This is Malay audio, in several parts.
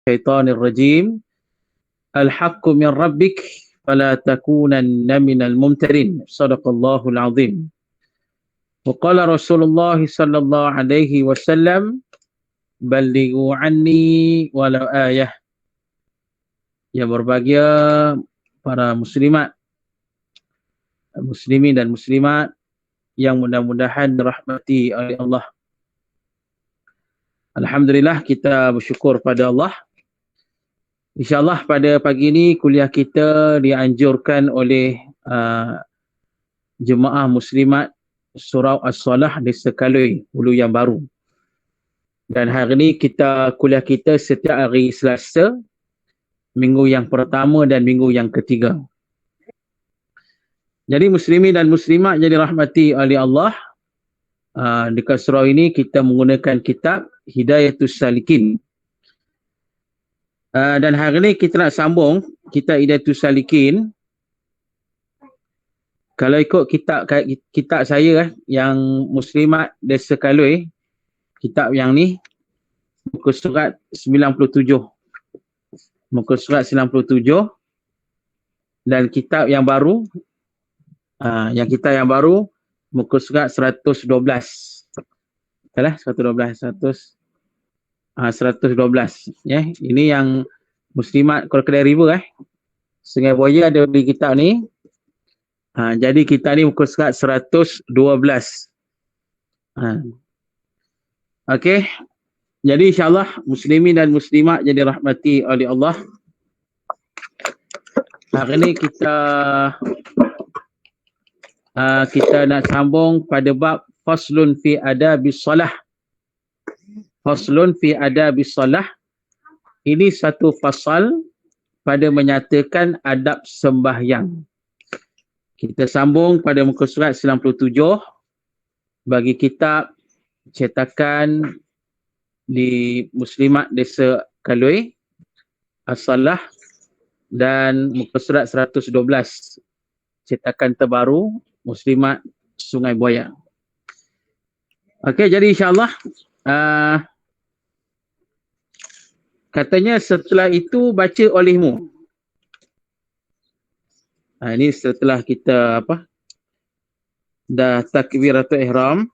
الشيطان الرجيم الحق من ربك فلا تكونن من الممترين صدق الله العظيم وقال رسول الله صلى الله عليه وسلم بلغوا عني ولو آية. Yang berbahagia para muslimin dan muslimat yang mudah-mudahan dirahmati oleh Allah. Alhamdulillah, kita bersyukur pada Allah. InsyaAllah pada pagi ini kuliah kita dianjurkan oleh jemaah muslimat Surau As-Salah di Sekalui, Hulu Yang Baru. Dan hari ini kuliah kita setiap hari Selasa, minggu yang pertama dan minggu yang ketiga. Jadi muslimin dan muslimat jadi rahmati oleh Allah. Dekat surau ini kita menggunakan kitab Hidayatus Salikin. Dan hari ini kita nak sambung kitab Hidayatus Salikin. Kalau ikut kitab saya yang muslimat Desa Kalui, kitab yang ni muka surat 97. Muka surat 97 dan kitab yang baru muka surat 112. Salah 112 ya. Ini yang muslimat Crocodile River Sungai Buaya ada beli kitab ni. Jadi kita ni muka surat 112. Okey. Jadi insya-Allah muslimin dan muslimat jadi rahmati oleh Allah. Hari ni kita nak sambung pada bab faslun fi adabis salah. Faslun fi adabis salah. Ini satu fasal pada menyatakan adab sembahyang. Kita sambung pada muka surat 97 bagi kitab cetakan di Muslimat Desa Kalui As-Salah dan muka surat 112 cetakan terbaru Muslimat Sungai Buaya. Okey, jadi insya-Allah katanya setelah itu baca olehmu. Ini setelah kita dah takbiratul ihram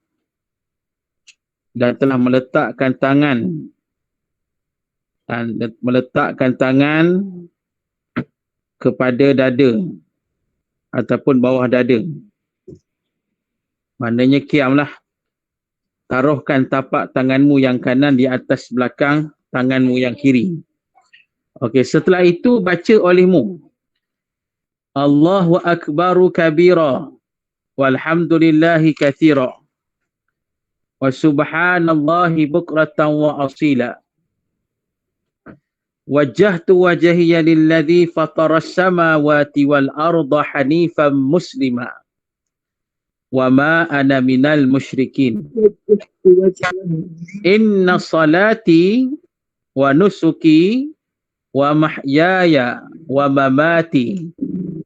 dan telah meletakkan tangan kepada dada ataupun bawah dada. Maknanya kiamlah. Taruhkan tapak tanganmu yang kanan di atas belakang tanganmu yang kiri. Okey, setelah itu baca olehmu. Allahu akbaru kabira walhamdulillahi katsira wa subhanallahi bukratan wa asila. Wajjahtu wajhiya lilladzi fataras samawati wal arda hanifan muslima wa ma ana minal musyrikin. Inna salati wa nusuki wa mahyaya wa mamati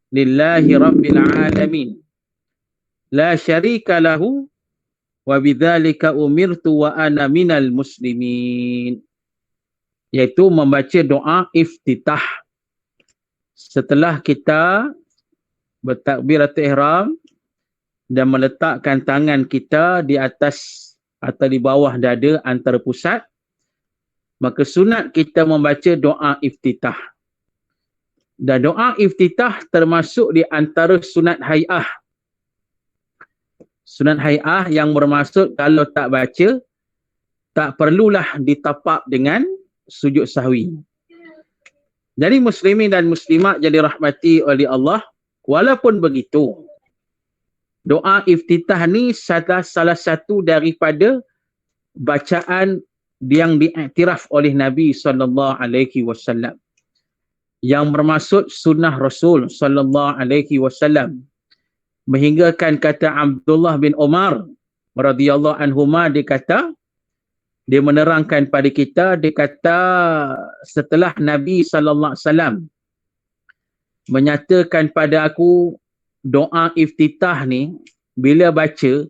lillahi rabbil alamin la syarika lahu wa bidzalika umirtu wa ana minal muslimin. Iaitu membaca doa iftitah setelah kita bertakbiratul ihram dan meletakkan tangan kita di atas atau di bawah dada antara pusat, maka sunat kita membaca doa iftitah. Dan doa iftitah termasuk di antara sunat hay'ah. Sunat hay'ah yang bermaksud kalau tak baca, tak perlulah ditapak dengan sujud sahwi. Jadi muslimin dan muslimat jadi rahmati oleh Allah. Walaupun begitu, doa iftitah ni salah satu daripada bacaan yang diiktiraf oleh Nabi SAW. Yang bermaksud sunnah Rasul SAW. Menghinggakan kata Abdullah bin Umar radhiyallahu anhuma, dia menerangkan pada kita, dia kata setelah Nabi SAW menyatakan pada aku doa iftitah ni, bila baca,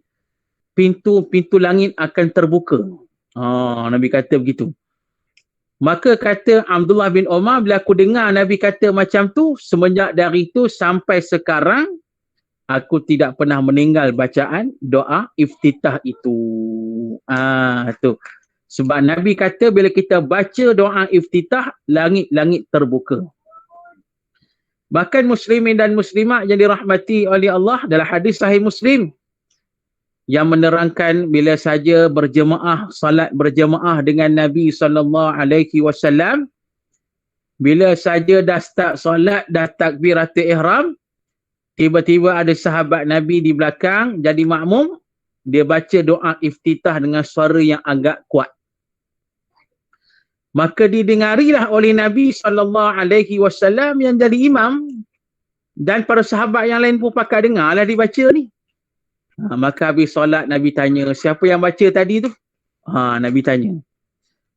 pintu-pintu langit akan terbuka. Nabi kata begitu. Maka kata Abdullah bin Umar, bila aku dengar Nabi kata macam tu, semenjak dari itu sampai sekarang, aku tidak pernah meninggal bacaan doa iftitah itu. Tu. Sebab Nabi kata bila kita baca doa iftitah, langit-langit terbuka. Bahkan muslimin dan muslimat yang dirahmati oleh Allah, dalam hadis sahih Muslim yang menerangkan bila saja berjemaah, salat berjemaah dengan Nabi SAW, bila saja dah start solat, dah takbiratul ihram, tiba-tiba ada sahabat Nabi di belakang jadi makmum, dia baca doa iftitah dengan suara yang agak kuat. Maka didengarilah oleh Nabi SAW yang jadi imam, dan para sahabat yang lain pun pakai dengarlah dibaca ni. Maka habis solat Nabi tanya, siapa yang baca tadi tu? Nabi tanya.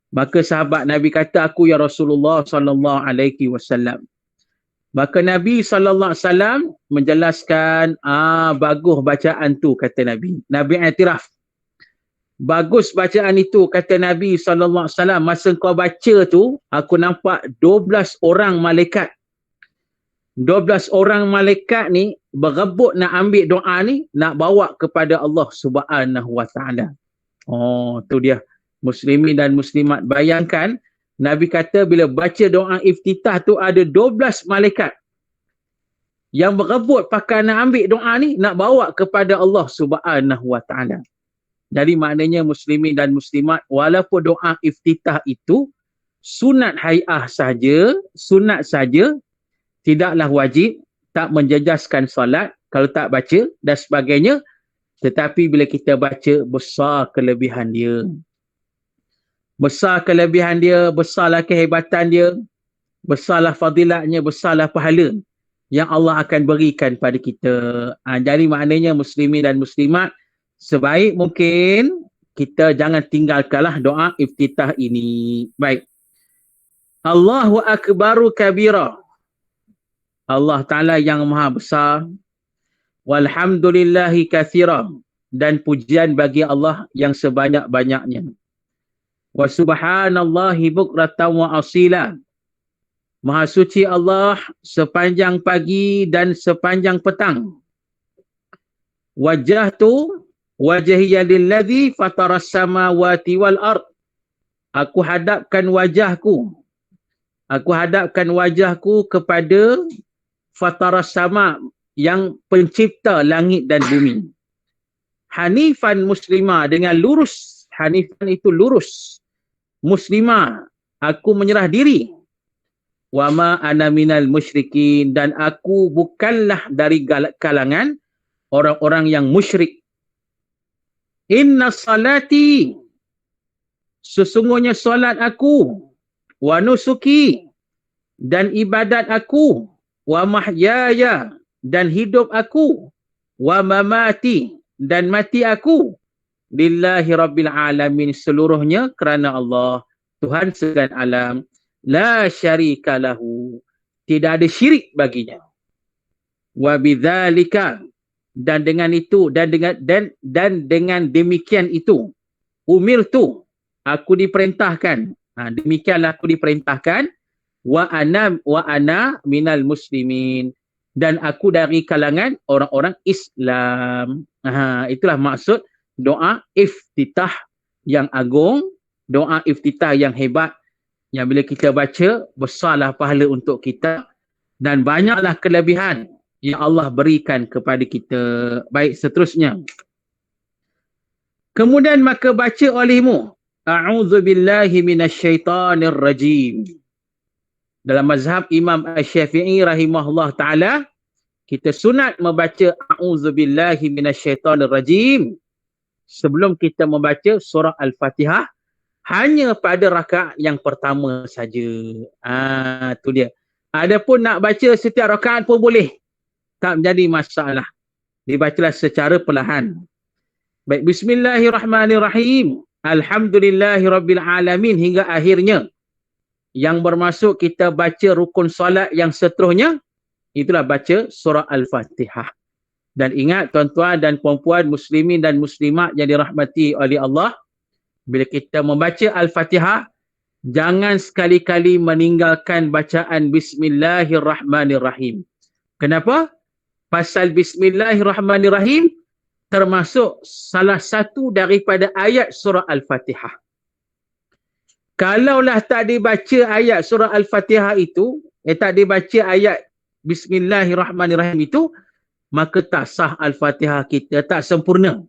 Maka sahabat Nabi kata, aku ya Rasulullah SAW. Maka Nabi SAW menjelaskan, bagus bacaan tu, kata Nabi. Nabi iktiraf. Bagus bacaan itu, kata Nabi SAW. Masa kau baca tu, aku nampak 12 orang malaikat. 12 orang malaikat ni berebut nak ambil doa ni, nak bawa kepada Allah Subhanahu Wa Taala. Tu dia. Muslimin dan muslimat, bayangkan Nabi kata bila baca doa iftitah tu ada 12 malaikat yang berebut pakai nak ambil doa ni, nak bawa kepada Allah Subhanahu Wa Taala. Jadi maknanya muslimin dan muslimat, walaupun doa iftitah itu sunat hai'ah saja, sunat saja, tidaklah wajib, tak menjejaskan solat kalau tak baca dan sebagainya. Tetapi bila kita baca, besar kelebihan dia. Besar kelebihan dia, besarlah kehebatan dia, besarlah fadilatnya, besarlah pahala yang Allah akan berikan pada kita. Jadi maknanya muslimin dan muslimat, sebaik mungkin kita jangan tinggalkanlah doa iftitah ini. Baik. Allahu akbaru kabira. Allah Ta'ala yang maha besar. Walhamdulillahi kathira. Dan pujian bagi Allah yang sebanyak-banyaknya. Wa subhanallahi bukratan wa asila. Maha suci Allah sepanjang pagi dan sepanjang petang. Wajahtu wajhiya lilladzi fataras samawati wal ard. Aku hadapkan wajahku kepada fataras sama, yang pencipta langit dan bumi. Hanifan muslimah, dengan lurus. Hanifan itu lurus. Muslimah, aku menyerah diri. Wa ma ana minal musyrikin, dan aku bukanlah dari kalangan orang-orang yang musyrik. Inna salati, sesungguhnya solat aku, wa nusuki, dan ibadat aku, wa mahyaya, dan hidup aku, wa mamati, dan mati aku, lillahi rabbil alamin, seluruhnya kerana Allah, Tuhan segala alam, la syarika lahu, tidak ada syirik baginya. Wa bidzalika, dan dengan itu, dan dengan demikian itu, umirtu, aku diperintahkan. Demikianlah aku diperintahkan. Wa ana minal muslimin, dan aku dari kalangan orang-orang Islam. Itulah maksud doa iftitah yang agung, doa iftitah yang hebat, yang bila kita baca, besarlah pahala untuk kita dan banyaklah kelebihan yang Allah berikan kepada kita. Baik, seterusnya. Kemudian maka baca olehmu, a'udzubillahi minasyaitanir rajim. Dalam mazhab Imam Asy-Syafi'i rahimahullah ta'ala, kita sunat membaca a'udzubillahi minasyaitanir rajim sebelum kita membaca surah Al-Fatihah, hanya pada rakaat yang pertama saja. Tu dia. Adapun nak baca setiap rakaat pun boleh. Tak menjadi masalah. Dibacalah secara perlahan. Baik, bismillahirrahmanirrahim. Alhamdulillahirabbil alamin hingga akhirnya. Yang bermaksud kita baca rukun solat yang seterusnya, itulah baca surah Al-Fatihah. Dan ingat tuan-tuan dan puan-puan muslimin dan muslimat yang dirahmati oleh Allah, bila kita membaca Al-Fatihah, Jangan sekali-kali meninggalkan bacaan Bismillahirrahmanirrahim. Kenapa? Pasal Bismillahirrahmanirrahim termasuk salah satu daripada ayat surah Al-Fatihah. Kalaulah tak dibaca ayat surah Al-Fatihah itu, tak dibaca ayat Bismillahirrahmanirrahim itu, maka tak sah Al-Fatihah kita, tak sempurna.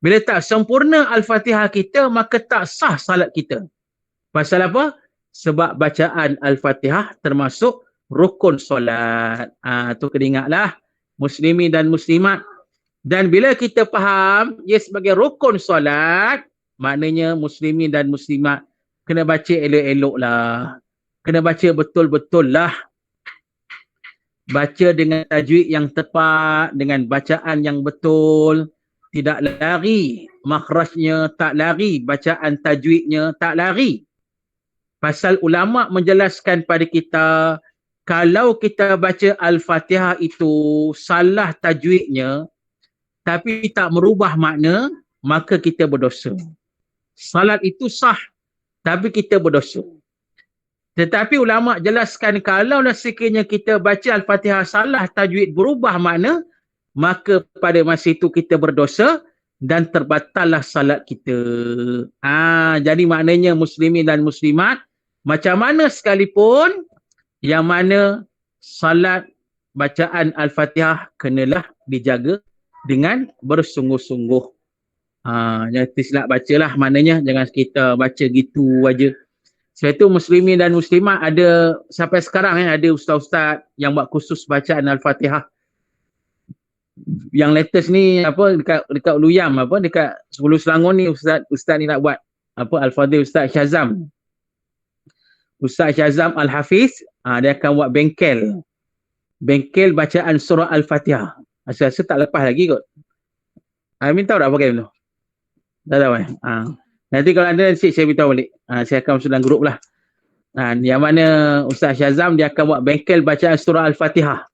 Bila tak sempurna Al-Fatihah kita, maka tak sah salat kita. Pasal apa? Sebab bacaan Al-Fatihah termasuk rukun solat. Tu kena ingatlah muslimin dan muslimat. Dan bila kita faham ia sebagai rukun solat, maknanya muslimin dan muslimat kena baca elok-elok lah. Kena baca betul-betul lah. Baca dengan tajwid yang tepat, dengan bacaan yang betul. Tidak lari makhrajnya, tak lari bacaan tajwidnya, tak lari. Pasal ulama' menjelaskan pada kita, kalau kita baca Al-Fatihah itu salah tajwidnya, tapi tak merubah makna, maka kita berdosa. Salat itu sah, tapi kita berdosa. Tetapi ulama' jelaskan, kalau sekiranya kita baca Al-Fatihah salah tajwid berubah makna, maka pada masa itu kita berdosa dan terbatallah salat kita. Jadi maknanya muslimin dan muslimat, macam mana sekalipun, yang mana salat bacaan Al-Fatihah kenalah dijaga dengan bersungguh-sungguh. Jangan silap bacalah, maknanya jangan kita baca gitu aja. Sebab itu muslimin dan muslimat ada, sampai sekarang ada ustaz-ustaz yang buat khusus bacaan Al-Fatihah. Yang latest ni dekat Luyam, dekat Sepuluh Selangor ni, ustaz ni nak buat Al-Fadhil Ustaz Syazam. Ustaz Syazam Al-Hafiz, dia akan buat bengkel bacaan surah Al-Fatihah. Rasa tak lepas lagi kot. Amin tahu tak apa game tu? Tak tahu nanti kalau ada saya beritahu balik. Saya akan masuk dalam grup lah. Yang mana Ustaz Syazam dia akan buat bengkel bacaan surah Al-Fatihah.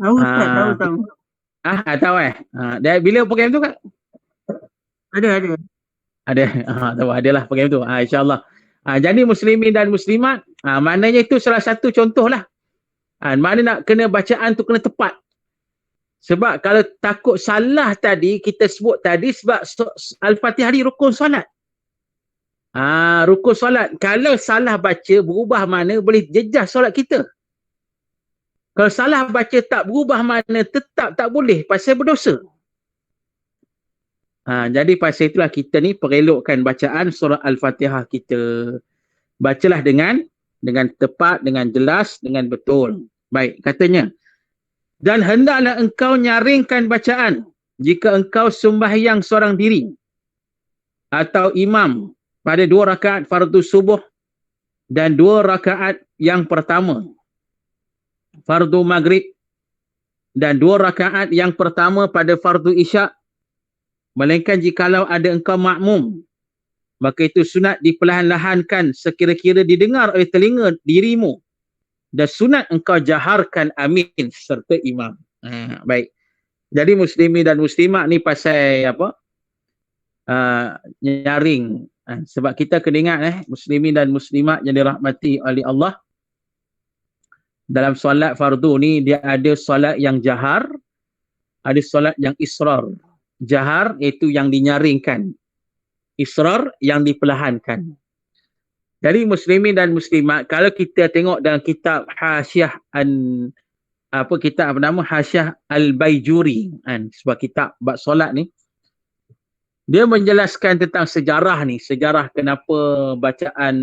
Tahu Ustaz, tahu. Tahu dia bila program tu Kak? Ada. Tahu adalah program tu. InsyaAllah. Jadi muslimin dan muslimat, maknanya itu salah satu contoh lah. Mana nak kena bacaan tu kena tepat. Sebab kalau takut salah tadi, kita sebut tadi sebab Al-Fatihah ni rukun solat. Rukun solat. Kalau salah baca berubah makna, boleh jejah solat kita. Kalau salah baca tak berubah makna, tetap tak boleh, pasal berdosa. Jadi pasal itulah kita ni perelokkan bacaan surah Al-Fatihah kita. Bacalah dengan tepat, dengan jelas, dengan betul. Baik, katanya. Dan hendaklah engkau nyaringkan bacaan jika engkau sembahyang seorang diri atau imam pada 2 rakaat fardu subuh dan 2 rakaat yang pertama fardu maghrib dan 2 rakaat yang pertama pada fardu isyak. Melainkan jikalau ada engkau makmum, maka itu sunat diperlahan-lahankan sekira-kira didengar oleh telinga dirimu, dan sunat engkau jaharkan amin serta imam. Baik. Jadi muslimin dan muslimat ni pasal nyaring. Sebab kita kena ingat muslimin dan muslimat yang dirahmati oleh Allah, dalam solat fardu ni dia ada solat yang jahar, ada solat yang israr. Jahar itu yang dinyaringkan, israr yang diperlahankan. Jadi muslimin dan muslimat, kalau kita tengok dalam kitab Hasyiah Hasyiah Al-Baijuri, sebab kitab bab solat ni, dia menjelaskan tentang sejarah ni, sejarah kenapa bacaan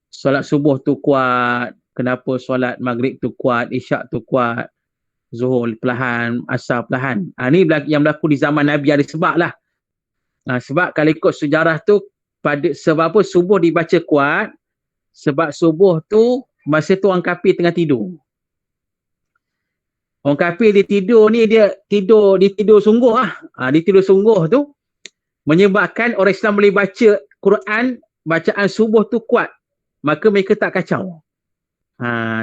solat subuh tu kuat, kenapa solat maghrib tu kuat, isyak tu kuat, zuhur perlahan, asar perlahan. Ni yang berlaku di zaman Nabi, ada sebab lah. Sebab kalau ikut sejarah tu, sebab apa subuh dibaca kuat? Sebab subuh tu masa tu orang kafir tengah tidur. Orang kafir dia tidur ni, dia tidur sungguh lah. Dia tidur sungguh tu menyebabkan orang Islam boleh baca Quran, bacaan subuh tu kuat. Maka mereka tak kacau.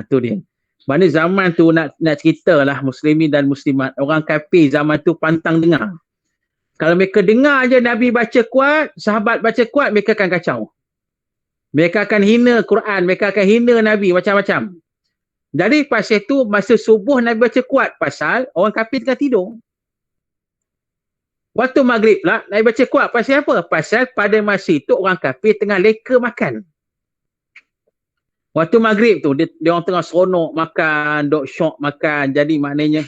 Tu dia. Mana zaman tu nak cerita lah muslimin dan muslimat, orang kafir zaman tu pantang dengar. Kalau mereka dengar je Nabi baca kuat, sahabat baca kuat, mereka akan kacau. Mereka akan hina Quran, mereka akan hina Nabi, macam-macam. Jadi pasal itu, masa subuh Nabi baca kuat, pasal orang kafir tengah tidur. Waktu maghrib lah, Nabi baca kuat, pasal apa? Pasal pada masa itu, orang kafir tengah leka makan. Waktu maghrib tu, dia orang tengah seronok makan, dok syok makan, jadi maknanya,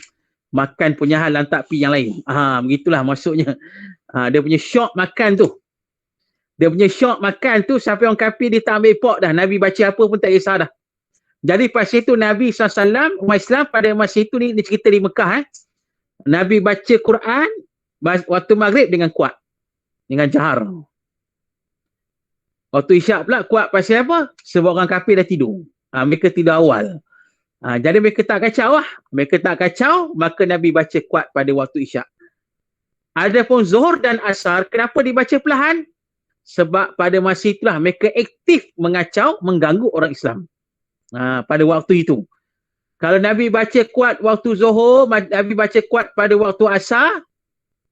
makan punya hal lantak pi yang lain. Begitulah maksudnya. Dia punya syok makan tu. Dia punya syok makan tu sampai orang kafir dia tak ambil pok dah. Nabi baca apa pun tak kisah dah. Jadi pasal itu Nabi SAW, umat Islam pada masa itu ni cerita di Mekah. Nabi baca Quran waktu maghrib dengan kuat. Dengan jahar. Waktu isyak pula kuat pasal apa? Sebab orang kafir dah tidur. Mereka tidur awal. Jadi mereka tak kacau lah. Mereka tak kacau, maka Nabi baca kuat pada waktu isyak. Adapun Zuhur dan Asar, kenapa dibaca perlahan? Sebab pada masa itulah mereka aktif mengacau, mengganggu orang Islam. Pada waktu itu. Kalau Nabi baca kuat waktu Zuhur, Nabi baca kuat pada waktu Asar,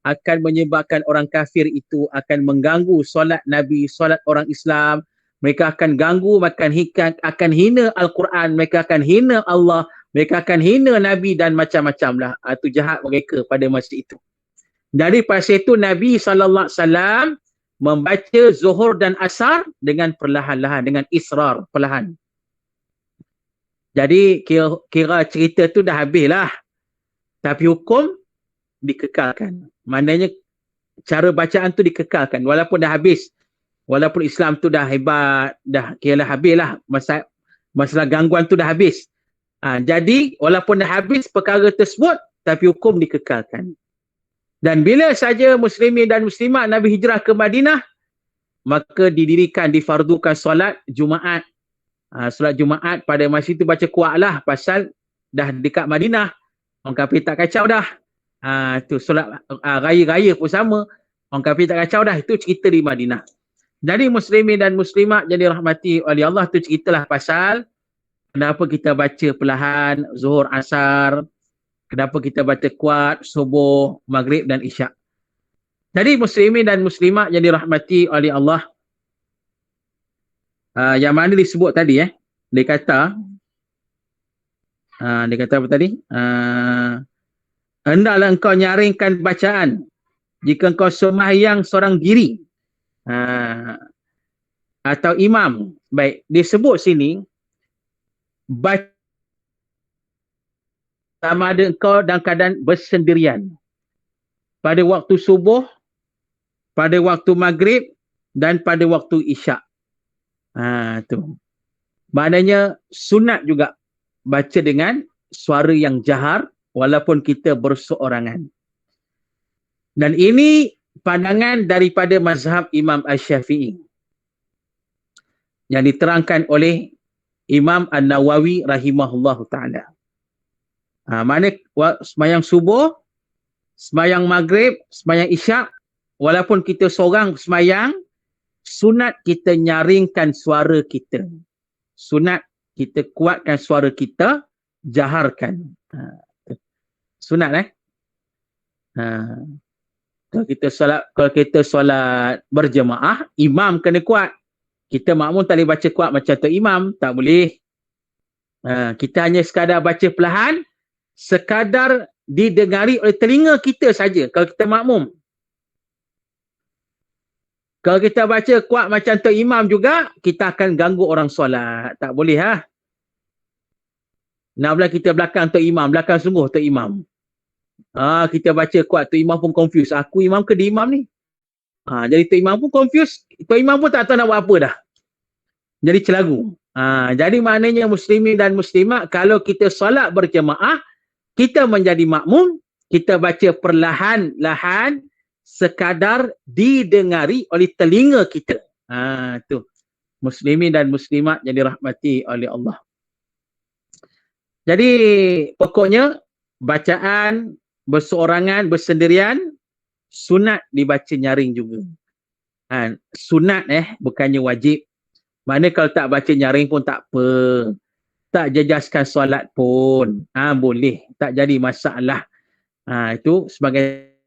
akan menyebabkan orang kafir itu akan mengganggu solat Nabi, solat orang Islam. Mereka akan ganggu, akan hina Al-Quran, mereka akan hina Allah, mereka akan hina Nabi dan macam-macam lah. Itu jahat mereka pada masa itu. Dari pasal itu Nabi SAW membaca Zuhur dan Asar dengan perlahan-lahan, dengan israr, perlahan. Jadi kira cerita tu dah habis lah. Tapi hukum dikekalkan. Maknanya cara bacaan tu dikekalkan. Walaupun dah habis. Walaupun Islam tu dah hebat, dah kira habis lah. Masalah gangguan tu dah habis. Jadi walaupun dah habis perkara tersebut, tapi hukum dikekalkan. Dan bila saja muslimin dan muslimat Nabi hijrah ke Madinah, maka difardukan solat Jumaat. Solat Jumaat pada masa itu baca kuat lah, pasal dah dekat Madinah. Orang kafir tak kacau dah. Tu solat raya-raya pun sama. Orang kafir tak kacau dah. Itu cerita di Madinah. Jadi muslimin dan muslimat jadi rahmati oleh Allah, tu ceritalah pasal kenapa kita baca perlahan Zuhur, Asar, kenapa kita baca kuat subuh, maghrib dan isyak. Jadi muslimin dan muslimat yang dirahmati oleh Allah, yang mana disebut tadi dia kata apa tadi? Hendaklah engkau nyaringkan bacaan jika engkau sembahyang seorang diri atau imam. Baik, disebut sini baca sama ada engkau dalam keadaan bersendirian pada waktu subuh, pada waktu maghrib dan pada waktu isyak. Tu. Maknanya sunat juga baca dengan suara yang jahar walaupun kita berseorangan. Dan ini pandangan daripada mazhab Imam Asy-Syafi'i yang diterangkan oleh Imam An-Nawawi rahimahullahu ta'ala. Mana semayang subuh, semayang maghrib, semayang isyak, walaupun kita seorang semayang, sunat kita nyaringkan suara kita. Sunat kita kuatkan suara kita, jaharkan. Sunat Kalau kita solat berjemaah, imam kena kuat. Kita makmum tak boleh baca kuat macam tu imam, tak boleh. Kita hanya sekadar baca perlahan, sekadar didengari oleh telinga kita saja kalau kita makmum. Kalau kita baca kuat macam tu imam juga, kita akan ganggu orang solat. Tak boleh Nak pula kita belakang tu imam, belakang sungguh tu imam. Kita baca kuat tu imam pun confused. Aku imam ke dia imam ni? Jadi tu imam pun confused. Tu imam pun tak tahu nak buat apa dah. Jadi celagu. Jadi maknanya muslimin dan muslimat, kalau kita solat berjemaah, kita menjadi makmum, kita baca perlahan-lahan sekadar didengari oleh telinga kita. Tu. Muslimin dan muslimat yang dirahmati oleh Allah. Jadi pokoknya bacaan berseorangan, bersendirian, sunat dibaca nyaring juga. Sunat bukannya wajib. Mana kalau tak baca nyaring pun tak apa. Tak jejaskan solat pun. Boleh. Tak jadi masalah. Itu sebagai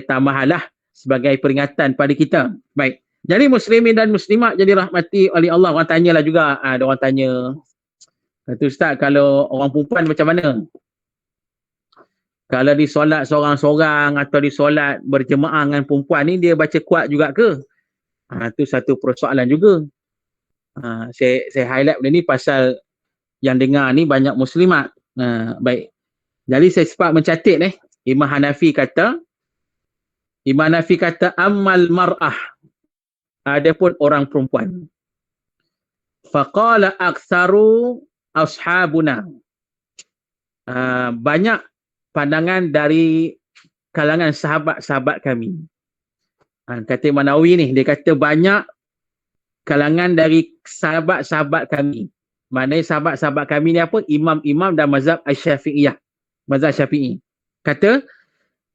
tambahan lah. Sebagai peringatan pada kita. Baik. Jadi muslimin dan muslimat jadi rahmati oleh Allah. Orang tanyalah juga. Ada orang tanya, kata Ustaz, kalau orang perempuan macam mana? Kalau di solat seorang-seorang atau di solat berjemaah dengan perempuan ni, dia baca kuat juga ke? Itu satu persoalan juga. Saya highlight benda ni pasal yang dengar ni banyak muslimat. Baik. Jadi saya sempat mencatat Imam Hanafi kata ammal mar'ah, adapun orang perempuan. Faqala aktsaru ashabuna. Banyak pandangan dari kalangan sahabat-sahabat kami. Kata Imam Nawawi ni, dia kata banyak kalangan dari sahabat-sahabat kami. Maknanya sahabat-sahabat kami ni apa? Imam-imam dan mazhab Asy-Syafi'iyah. Mazhab Syafi'i. Kata,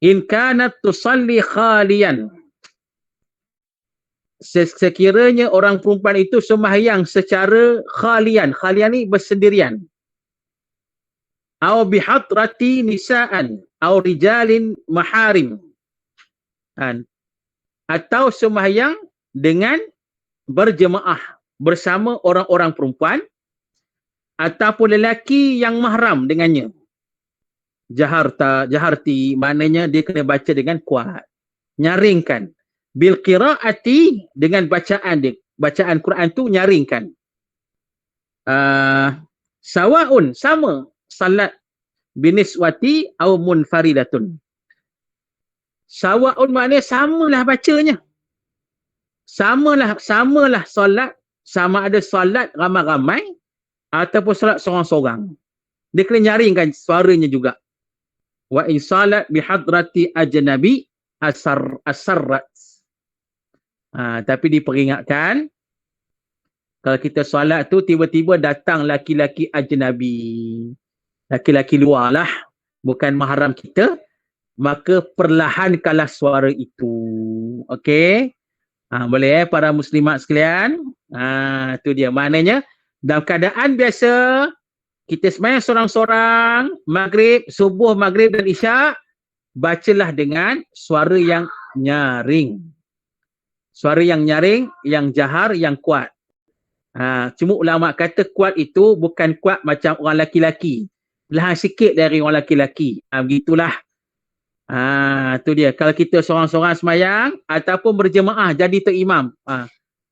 in kanat tusalli khalian. Sekiranya orang perempuan itu sembahyang secara khalian. Khalian ni bersendirian. Au bihadrati nisa'an. Au rijalin maharim. Atau sembahyang dengan berjemaah bersama orang-orang perempuan ataupun lelaki yang mahram dengannya. Jaharti maknanya dia kena baca dengan kuat, nyaringkan. Bil qiraati, dengan bacaan dia, bacaan Quran tu nyaringkan. Sawaun, sama salat biniswati au munfaridatun. Sawaun maknanya samalah bacanya. Samalah solat, sama ada solat ramai-ramai ataupun solat seorang-seorang. Dia kena nyaringkan suaranya juga. Wa in salat bihadrati ajnabi asarrat. Tapi diperingatkan, kalau kita solat tu tiba-tiba datang laki-laki ajnabi, laki-laki luar lah, bukan mahram kita, maka perlahankanlah suara itu. Okey? Boleh para muslimat sekalian? Itu dia. Maknanya, dalam keadaan biasa, kita sembahyang seorang-seorang, maghrib, subuh, maghrib dan isyak, bacalah dengan suara yang nyaring. Suara yang nyaring, yang jahar, yang kuat. Cuma ulama kata kuat itu bukan kuat macam orang laki-laki. Perlahan sikit dari orang laki-laki. Begitulah. Itu dia. Kalau kita seorang-seorang sembahyang ataupun berjemaah jadi tok imam.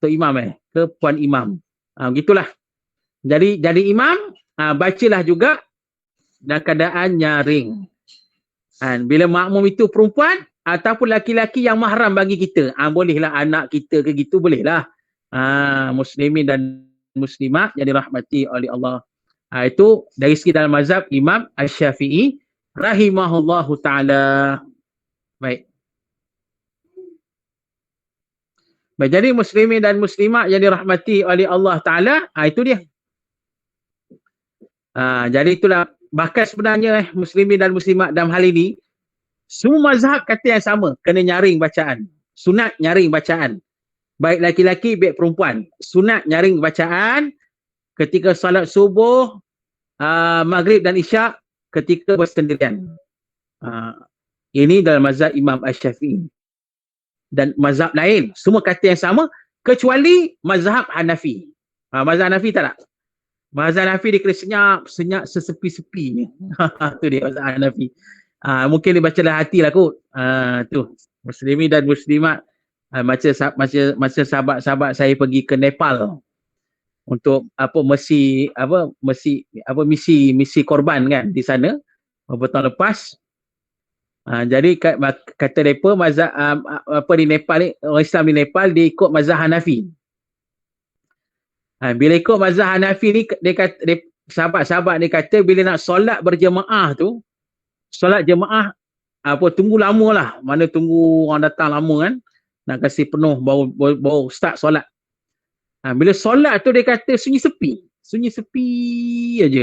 Tok imam ke puan imam. Begitulah. Jadi imam, bacalah juga dalam keadaan nyaring. Bila makmum itu perempuan ataupun laki-laki yang mahram bagi kita, bolehlah anak kita ke gitu, bolehlah. Muslimin dan muslimat yang dirahmati oleh Allah. Itu dari segi dalam mazhab Imam Asy-Syafi'i rahimahullahu ta'ala. Baik. Jadi muslimin dan muslimat yang dirahmati oleh Allah Ta'ala, itu dia. Jadi itulah, bahkan sebenarnya muslimin dan muslimat dalam hal ini, semua mazhab kata yang sama, kena nyaring bacaan. Sunat nyaring bacaan. Baik laki-laki, baik perempuan. Sunat nyaring bacaan ketika salat subuh, maghrib dan isyak, ketika bersendirian. Ini dalam mazhab Imam Asy-Syafi'i. Dan mazhab lain, semua kata yang sama, kecuali mazhab Hanafi. Mazhab Hanafi tak? Mazhab Hanafi dia kena senyap sesepi-sepinya. Itu dia mazhab Hanafi. Mungkin dia baca dalam hati lah kot. Tu. Muslimin dan muslimat. Masa sahabat-sahabat saya pergi ke Nepal untuk misi korban kan di sana beberapa tahun lepas. Jadi kata mereka mazhab di Nepal ni, orang Islam di Nepal dia ikut mazhab Hanafi. Bila ikut mazhab Hanafi ni, dia kata, sahabat-sahabat dia kata bila nak solat berjemaah tu, solat jemaah tunggu lama lah. Mana tunggu orang datang lama kan, nak kasi penuh baru start solat. Bila solat tu dia kata sunyi sepi aja.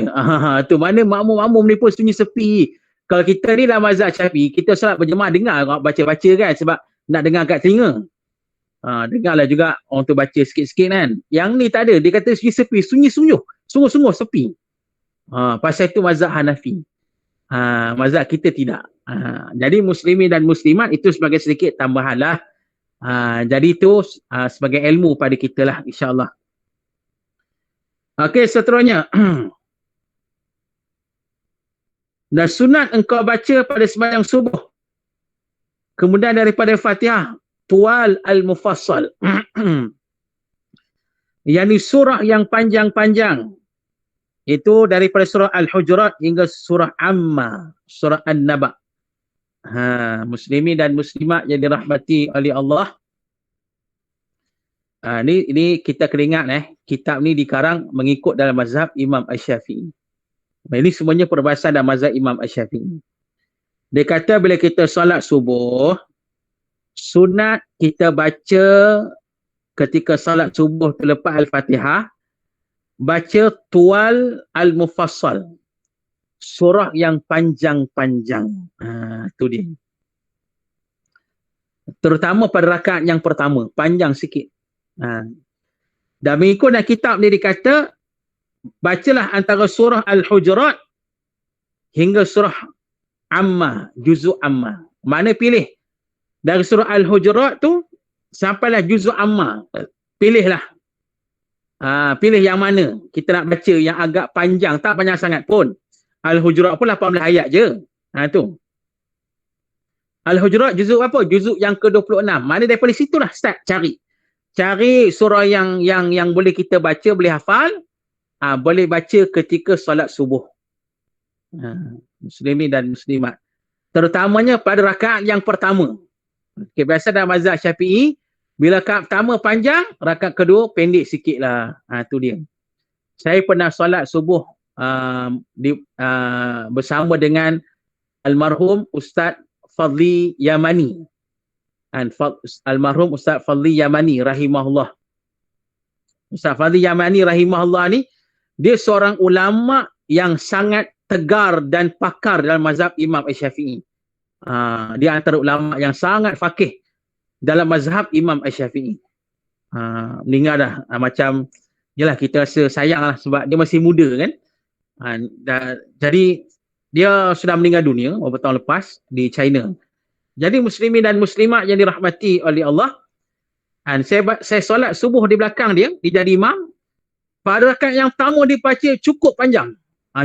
Tu mana makmum-makmum ni pun sunyi sepi. Kalau kita ni dalam mazhab Syafi'i, kita solat berjemaah dengar baca-baca kan, sebab nak dengar kat telinga. Dengarlah juga orang tu baca sikit-sikit kan. Yang ni tak ada, dia kata sunyi sepi, sungguh-sungguh sepi. Pasal itu mazhab Hanafi. Mazhab kita tidak. Jadi muslimin dan muslimat itu sebagai sedikit tambahan lah. Jadi itu sebagai ilmu pada kita lah, insyaAllah. Okey, seterusnya. Dan sunat engkau baca pada sembahyang subuh. Kemudian daripada Fatihah, tual al-mufassal. Yani surah yang panjang-panjang. Itu daripada surah Al-Hujurat hingga surah Amma, surah An-Naba. Muslimi dan muslimat yang dirahmati oleh Allah. Ini kita kena ingat, kitab ni dikarang mengikut dalam mazhab Imam Asy-Syafi'i. Ini semuanya perbahasan dalam mazhab Imam Asy-Syafi'i. Dia kata bila kita solat subuh, sunat kita baca ketika solat subuh terlepas Al-Fatihah, baca tual al-mufassal. Surah yang panjang-panjang. Itu dia. Terutama pada rakaat yang pertama, panjang sikit. Dan mengikut dalam kitab ni dikata, bacalah antara surah Al-Hujurat hingga surah Amma, juzuk Amma. Mana pilih? Dari surah Al-Hujurat tu sampailah juzuk Amma. Pilihlah. Pilih yang mana? Kita nak baca yang agak panjang, tak panjang sangat pun. Al-Hujurat pun 18 ayat je. Tu. Al-Hujurat juzuk apa? Juzuk yang ke-26. Mana daripada situlah start cari. Cari surah yang boleh kita baca, boleh hafal. Boleh baca ketika solat subuh. Muslimin dan muslimat. Terutamanya pada rakaat yang pertama. Biasa dalam mazhab Syafi'i, bila rakaat pertama panjang, rakaat kedua pendek sikit lah. Itu dia. Saya pernah solat subuh bersama dengan almarhum Ustaz Fadli Yamani. Almarhum Ustaz Fadli Yamani rahimahullah. Ustaz Fadli Yamani rahimahullah ni, dia seorang ulama yang sangat tegar dan pakar dalam mazhab Imam Asy-Syafi'i. Dia antara ulama yang sangat faqih dalam mazhab Imam Asy-Syafi'i. Meninggal dah. Macam, yelah kita rasa sayang lah sebab dia masih muda kan. Jadi, dia sudah meninggal dunia beberapa tahun lepas di China. Jadi muslimin dan muslimat yang dirahmati oleh Allah, saya solat subuh di belakang dia, dia jadi imam. Pada rakaat yang pertama dia baca cukup panjang.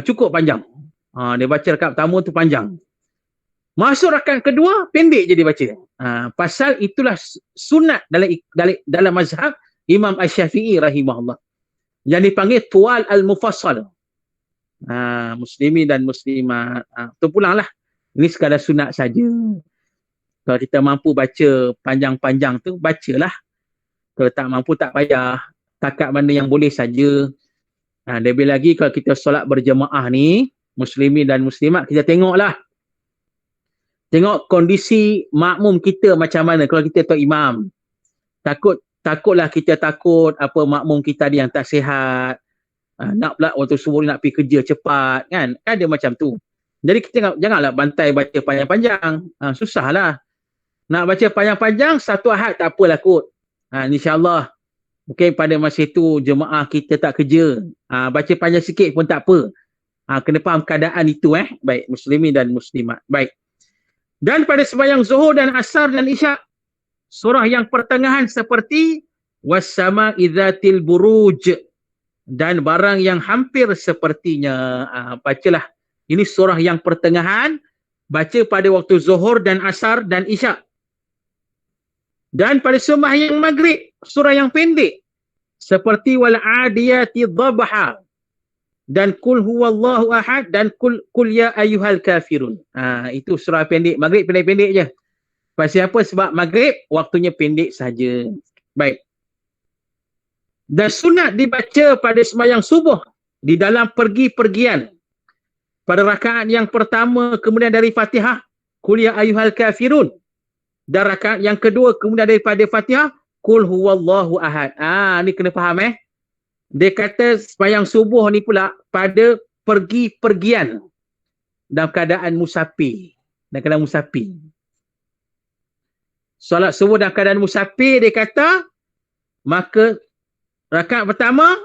Cukup panjang. Dia baca rakaat pertama tu panjang. Masuk rakaat kedua, pendek je dia baca. Pasal itulah sunat dalam mazhab Imam Asy-Syafi'i rahimahullah. Yang dipanggil tual al-mufassal. Muslimin dan muslimat. Tu pulanglah. Ini sekadar sunat saja. Kalau kita mampu baca panjang-panjang tu, bacalah. Kalau tak mampu, tak payah. Takat mana yang boleh saja. Lebih lagi kalau kita solat berjemaah ni, muslimin dan muslimat, kita tengoklah. Tengok kondisi makmum kita macam mana kalau kita tu imam. Takutlah kita takut apa makmum kita dia yang tak sihat. Nak pula waktu subuh nak pergi kerja cepat kan. Kan dia macam tu. Jadi kita janganlah bantai baca panjang-panjang. Susahlah. Nak baca panjang-panjang, satu ahad tak apalah kot. InsyaAllah. Mungkin pada masa itu jemaah kita tak kerja. Baca panjang sikit pun tak apa. Kena faham keadaan itu. Baik, muslimin dan muslimat. Baik. Dan pada sembahyang zuhur dan asar dan isyak, surah yang pertengahan seperti wassama idzatil buruj dan barang yang hampir sepertinya. Bacalah. Ini surah yang pertengahan. Baca pada waktu zuhur dan asar dan isyak. Dan pada sembahyang maghrib, surah yang pendek. Seperti wal adiyati dhabha. Dan kul huwallahu ahad dan kul ya ayyuhal kafirun. Itu surah pendek. Maghrib pendek-pendek je. Pasal apa? Sebab maghrib waktunya pendek saja. Baik. Dan sunat dibaca pada sembahyang subuh di dalam pergi-pergian. Pada rakaat yang pertama kemudian dari Fatihah, kul ya ayyuhal kafirun. Dan rakaat yang kedua kemudian daripada Fatihah, kul huwallahu ahad. Ni kena faham Dia kata sembahyang subuh ni pula pada pergi-pergian dalam keadaan musafir. Dalam keadaan musafir. Solat subuh dalam keadaan musafir dia kata, maka rakaat pertama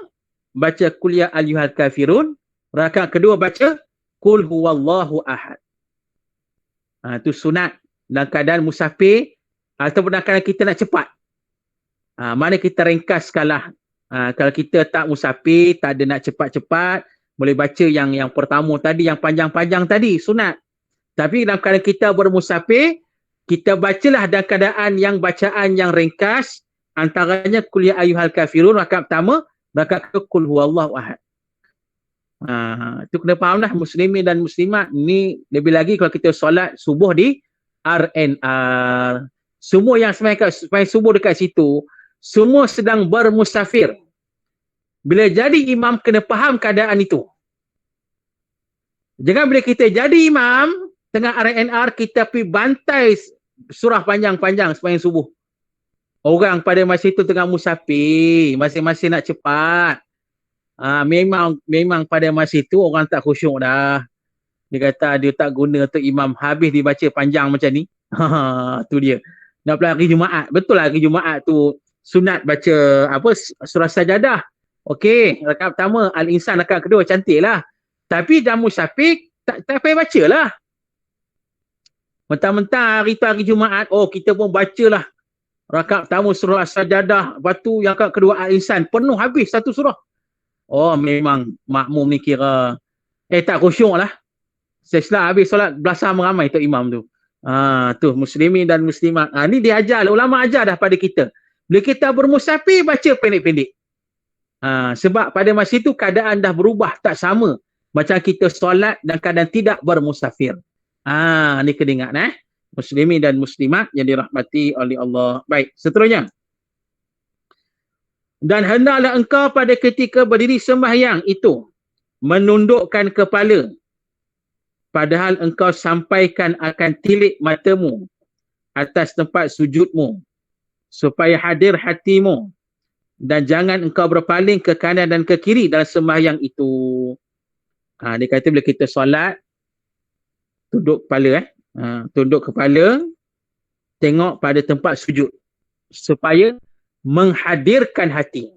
baca kul ya ayyuhal kafirun, rakaat kedua baca kul huwallahu ahad. Itu sunat dalam keadaan musafir ataupun kadang kita nak cepat. Mana kita ringkaskanlah. Kalau kita tak musafir, tak ada nak cepat-cepat, boleh baca yang pertama tadi, yang panjang-panjang tadi, sunat. Tapi dalam keadaan kita bermusafir, kita bacalah dalam keadaan yang bacaan yang ringkas, antaranya qul ya ayyuhal kafirun rakaat pertama, rakaat kedua qul huwallahu ahad. Itu kena fahamlah muslimin dan muslimat. Ni lebih lagi kalau kita solat subuh di RNR. Semua yang sembahyang subuh dekat situ, semua sedang bermusafir. Bila jadi imam, kena faham keadaan itu. Jangan bila kita jadi imam, tengah RNR, kita pergi bantai surah panjang-panjang sembahyang subuh. Orang pada masa itu tengah musafir, masing-masing nak cepat. Memang pada masa itu orang tak khusyuk dah. Dia kata dia tak guna untuk imam, habis dibaca panjang macam ni. Tu dia. Nak pula hari Jumaat. Betul lah hari Jumaat tu sunat baca surah sajadah. Okey, rakaat pertama Al-Insan, rakaat kedua cantik lah. Tapi dalam musafir tak payah baca lah. Mentang-mentang hari tu hari Jumaat, kita pun bacalah rakaat pertama surah sajadah, lepas tu yang rakaat kedua Al-Insan, penuh habis satu surah. Memang makmum ni kira tak khusyuk lah. Setelah habis solat belasah meramai tu imam tu. Tu muslimin dan muslimat. Ni diajar, ulama ajar dah pada kita. Bila kita bermusafir, baca pendek-pendek. Sebab pada masa itu keadaan dah berubah, tak sama macam kita solat dan keadaan tidak bermusafir. Ni kena ingat muslimin dan muslimat yang dirahmati oleh Allah. Baik, seterusnya. Dan hendaklah engkau pada ketika berdiri sembahyang itu menundukkan kepala, padahal engkau sampaikan akan tilik matamu atas tempat sujudmu, supaya hadir hatimu, dan jangan engkau berpaling ke kanan dan ke kiri dalam sembahyang itu. Dia kata bila kita solat, tunduk kepala tunduk kepala, tengok pada tempat sujud supaya menghadirkan hati.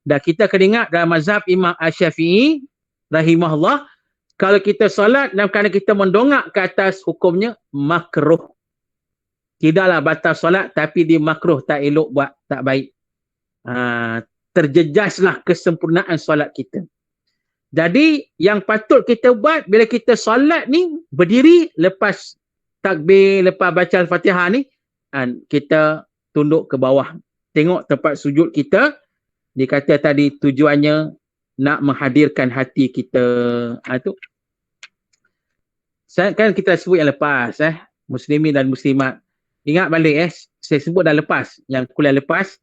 Dan kita kena ingat dalam mazhab Imam Asy-Syafi'i rahimahullah, kalau kita solat dalam keadaan kita mendongak ke atas, hukumnya makruh. Tidaklah batal solat, tapi dia makruh, tak elok buat, tak baik. Terjejaslah kesempurnaan solat kita. Jadi yang patut kita buat bila kita solat ni, berdiri lepas takbir, lepas baca Al-Fatihah ni, kita tunduk ke bawah, tengok tempat sujud kita. Dia kata tadi tujuannya nak menghadirkan hati kita. Itu kan kita sebut yang lepas, muslimin dan muslimat. Ingat balik, saya sebut dah lepas, yang kuliah lepas,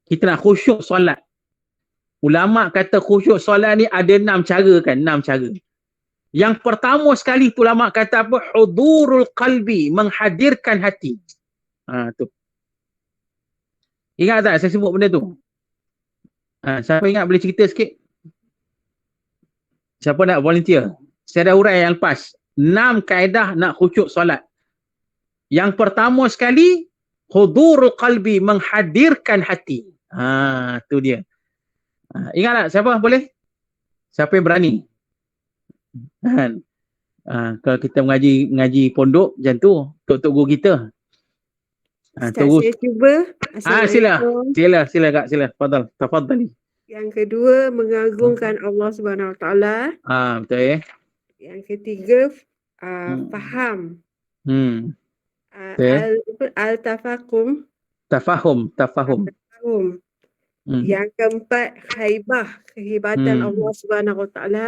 kita nak khusyuk solat. Ulama kata khusyuk solat ni ada 6 cara kan, 6 cara. Yang pertama sekali tu ulama kata apa? Hudurul qalbi, menghadirkan hati. Tu. Ingat tak saya sebut benda tu? Siapa ingat boleh cerita sikit? Siapa nak volunteer? Saya dah urai yang lepas. 6 kaedah nak khusyuk solat. Yang pertama sekali, hudurul qalbi, menghadirkan hati. Tu dia. Ingat tak? Siapa boleh? Siapa yang berani? Kalau kita mengaji pondok macam tu, tok-tok guru kita. Ustaz, saya cuba. Sila Kak, sila. Tafadhali. Yang kedua, mengagungkan Allah Subhanahu Wa Taala. Betul . Yang ketiga, faham. Al-tafahum. Tafahum. Yang keempat, haibah, kehebatan Allah Subhanahu Wa Taala.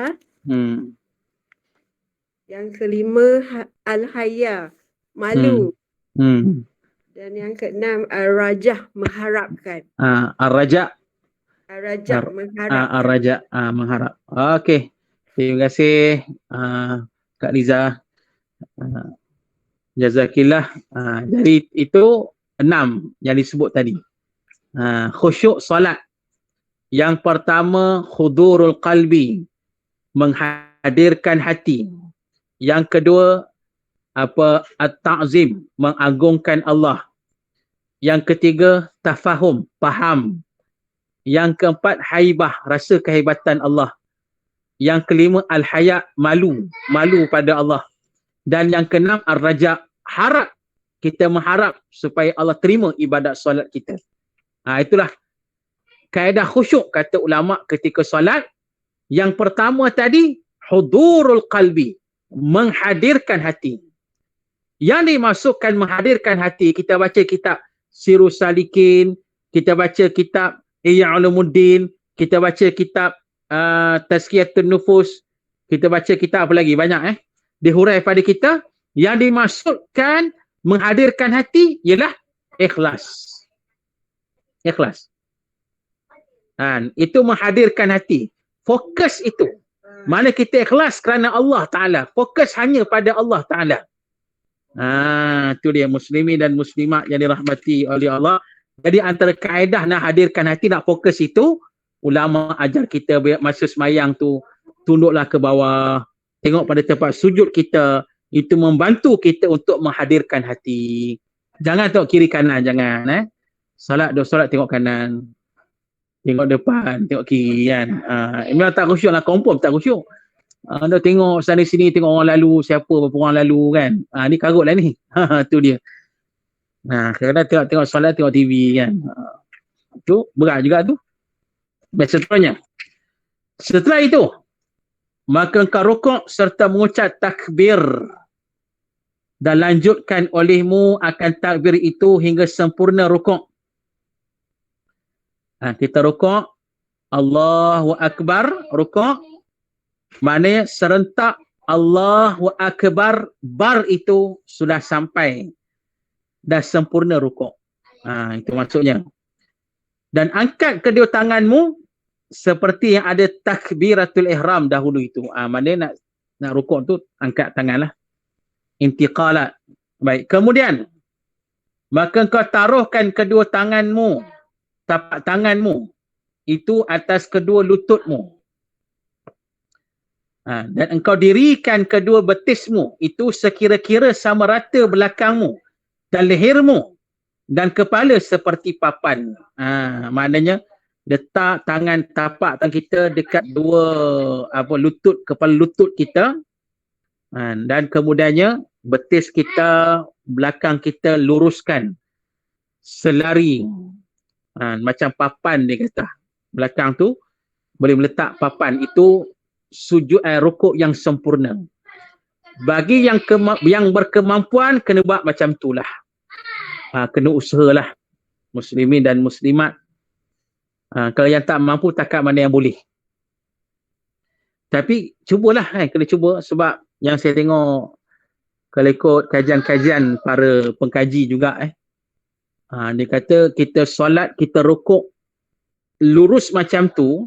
Yang kelima, al-haya, malu. Dan yang keenam, al-rajah, mengharapkan. Al-raja. Mengharap. Mengharap. Okey. Terima kasih Kak Liza. Jazakillah. Jadi itu 6 yang disebut tadi. Khusyuk solat. Yang pertama, hudurul qalbi, menghadirkan hati. Yang kedua, at-ta'zim, mengagungkan Allah. Yang ketiga, tafahum, faham. Yang keempat, haibah, rasa kehebatan Allah. Yang kelima, al-haya, malu pada Allah. Dan yang keenam, ar-raja, harap kita mengharap supaya Allah terima ibadat solat kita. Itulah kaedah khusyuk kata ulama ketika solat. Yang pertama tadi, hudurul qalbi, menghadirkan hati. Yang dimasukkan menghadirkan hati, kita baca kitab Sirus Salikin, kita baca kitab Ihya Ulumuddin, kita baca kitab Tazkiyatun Nufus, kita baca kitab apa lagi? Banyak dihurai pada kita. Yang dimasukkan menghadirkan hati ialah ikhlas. Ikhlas. Itu menghadirkan hati. Fokus itu. Mana kita ikhlas kerana Allah Ta'ala. Fokus hanya pada Allah Ta'ala. Itu dia muslimin dan muslimat yang dirahmati oleh Allah. Jadi antara kaedah nak hadirkan hati, nak fokus itu, ulama ajar kita masa semayang tu, tunduklah ke bawah, tengok pada tempat sujud kita, itu membantu kita untuk menghadirkan hati. Jangan tengok kiri kanan, jangan. Solat tengok kanan. Tengok depan, tengok kiri kan. Memang tak khusyuk lah, confirm tak khusyuk. Dah tengok sana sini, tengok orang lalu, siapa berapa orang lalu kan. Ni karut lah ni. Tu dia. Kadang-kadang tengok solat, tengok TV kan. Tu berat juga tu. Baik, setelah itu, maka engkau rukuk serta mengucap takbir. Dan lanjutkan olehmu akan takbir itu hingga sempurna rukuk. Kita rukuk, Allahu Akbar, rukuk, maknanya serentak Allahu Akbar, bar itu sudah sampai, dah sempurna rukuk. Itu maksudnya. Dan angkat kedua tanganmu seperti yang ada takbiratul ihram dahulu itu. Maknanya nak rukuk tu angkat tanganlah. Intiqalat. Baik, kemudian maka kau taruhkan kedua tanganmu, tapak tanganmu itu atas kedua lututmu. Dan engkau dirikan kedua betismu itu sekira-kira sama rata belakangmu dan lehermu dan kepala seperti papan. Maknanya letak tangan tapak tangan kita dekat dua lutut, kepala lutut kita, dan kemudiannya betis kita, belakang kita luruskan selari. Macam papan dia kata. Belakang tu boleh meletak papan. Itu sujud rukuk yang sempurna. Bagi yang berkemampuan kena buat macam itulah. Kena usahalah muslimin dan muslimat. Kalau yang tak mampu, takat mana yang boleh. Tapi cubalah, kena cuba, sebab yang saya tengok kalau ikut kajian-kajian para pengkaji juga dia kata kita solat, kita rukuk lurus macam tu,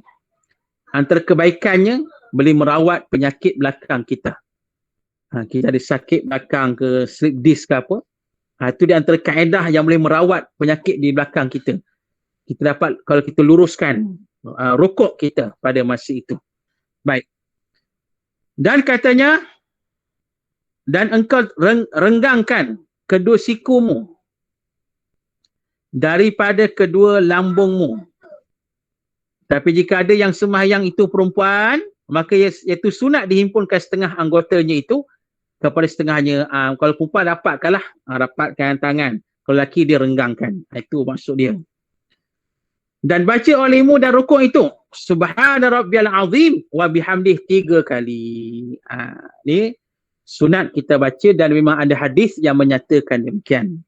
antara kebaikannya boleh merawat penyakit belakang kita. Kita ada sakit belakang ke, slip disc ke apa, itu di antara kaedah yang boleh merawat penyakit di belakang kita. Kita dapat kalau kita luruskan rukuk kita pada masa itu. Baik. Dan katanya, dan engkau renggangkan kedua sikumu daripada kedua lambungmu. Tapi jika ada yang sembahyang itu perempuan, maka iaitu sunat dihimpunkan setengah anggotanya itu kepada setengahnya. Kalau perempuan rapatkanlah, rapatkan tangan. Kalau lelaki dia renggangkan. Itu maksud dia. Dan baca olehmu dan rukuk itu, Subhana Rabbiyal Azim wa bihamdih 3 kali. Ni sunat kita baca dan memang ada hadis yang menyatakan demikian.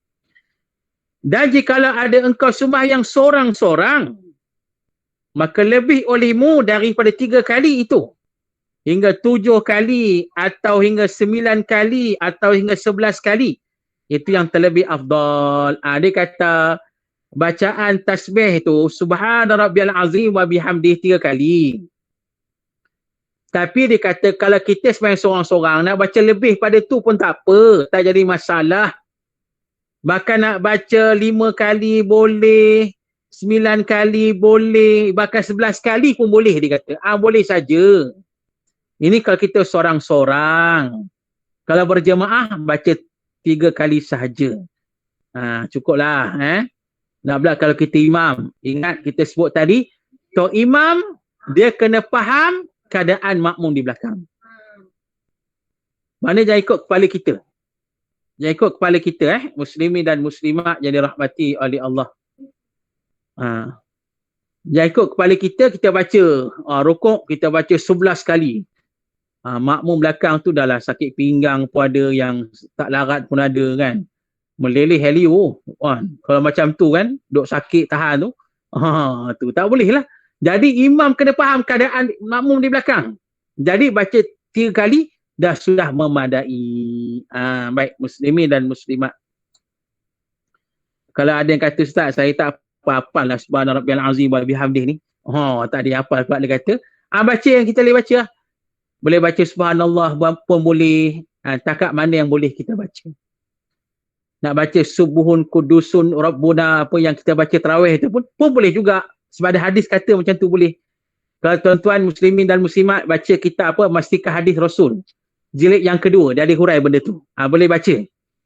Dan jikalau ada engkau sembahyang seorang-seorang, maka lebih olehmu daripada 3 kali itu. Hingga 7 kali atau hingga 9 kali atau hingga 11 kali. Itu yang terlebih afdal. Dia kata bacaan tasbih itu Subhana Rabbiyal Azim wa bihamdih 3 kali. Tapi dia kata kalau kita sembahyang seorang-seorang nak baca lebih pada tu pun tak apa, tak jadi masalah. Bahkan nak baca 5 kali boleh, 9 kali boleh, bahkan 11 kali pun boleh dia kata. Boleh saja. Ini kalau kita seorang-seorang. Kalau berjemaah baca 3 kali sahaja. Cukuplah. Nak pula kalau kita imam. Ingat kita sebut tadi, tok imam dia kena faham keadaan makmum di belakang. Mana jangan ikut kepala kita. Jangan ikut kepala kita muslimin dan muslimat yang dirahmati oleh Allah. Jangan ikut kepala kita baca rukuk kita baca 11 kali. Makmum belakang tu dah lah sakit pinggang pun ada, yang tak larat pun ada kan. Meleleh helio. Kalau macam tu kan, duk sakit tahan tu. Tu tak boleh lah. Jadi imam kena faham keadaan makmum di belakang. Jadi baca 3 kali dah sudah memadai. Baik muslimin dan muslimat. Kalau ada yang kata, Ustaz, saya tak apa-apa lah subhana rabbiyal azim wa bihamdih ni. Tak ada apa sebab dia kata. Baca yang kita boleh baca. Boleh baca subhanallah pun boleh. Takat mana yang boleh kita baca. Nak baca subuhun kudusun rabbuna, apa yang kita baca tarawih tu pun boleh juga. Sebab ada hadis kata macam tu boleh. Kalau tuan-tuan muslimin dan muslimat baca kitab Mastikah Hadis Rasul. Jilid yang kedua, dia ada hurai benda tu. Boleh baca.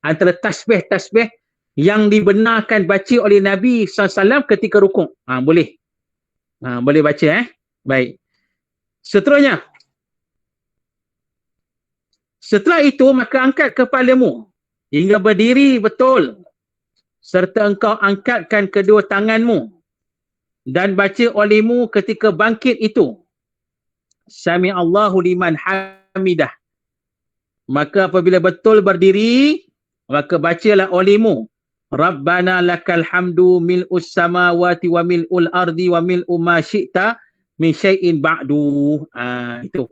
Antara tasbih-tasbih yang dibenarkan baca oleh Nabi SAW ketika rukuk. Boleh. Boleh baca Baik. Seterusnya. Setelah itu, maka angkat kepalamu hingga berdiri betul. Serta engkau angkatkan kedua tanganmu. Dan baca olehmu ketika bangkit itu. Sami Allahu liman hamidah. Maka apabila betul berdiri, maka bacalah olehmu. Rabbana lakal hamdu mil'us samawati wa mil'ul ardi wa mil'u ma syi'ta min syai'in ba'du. Itu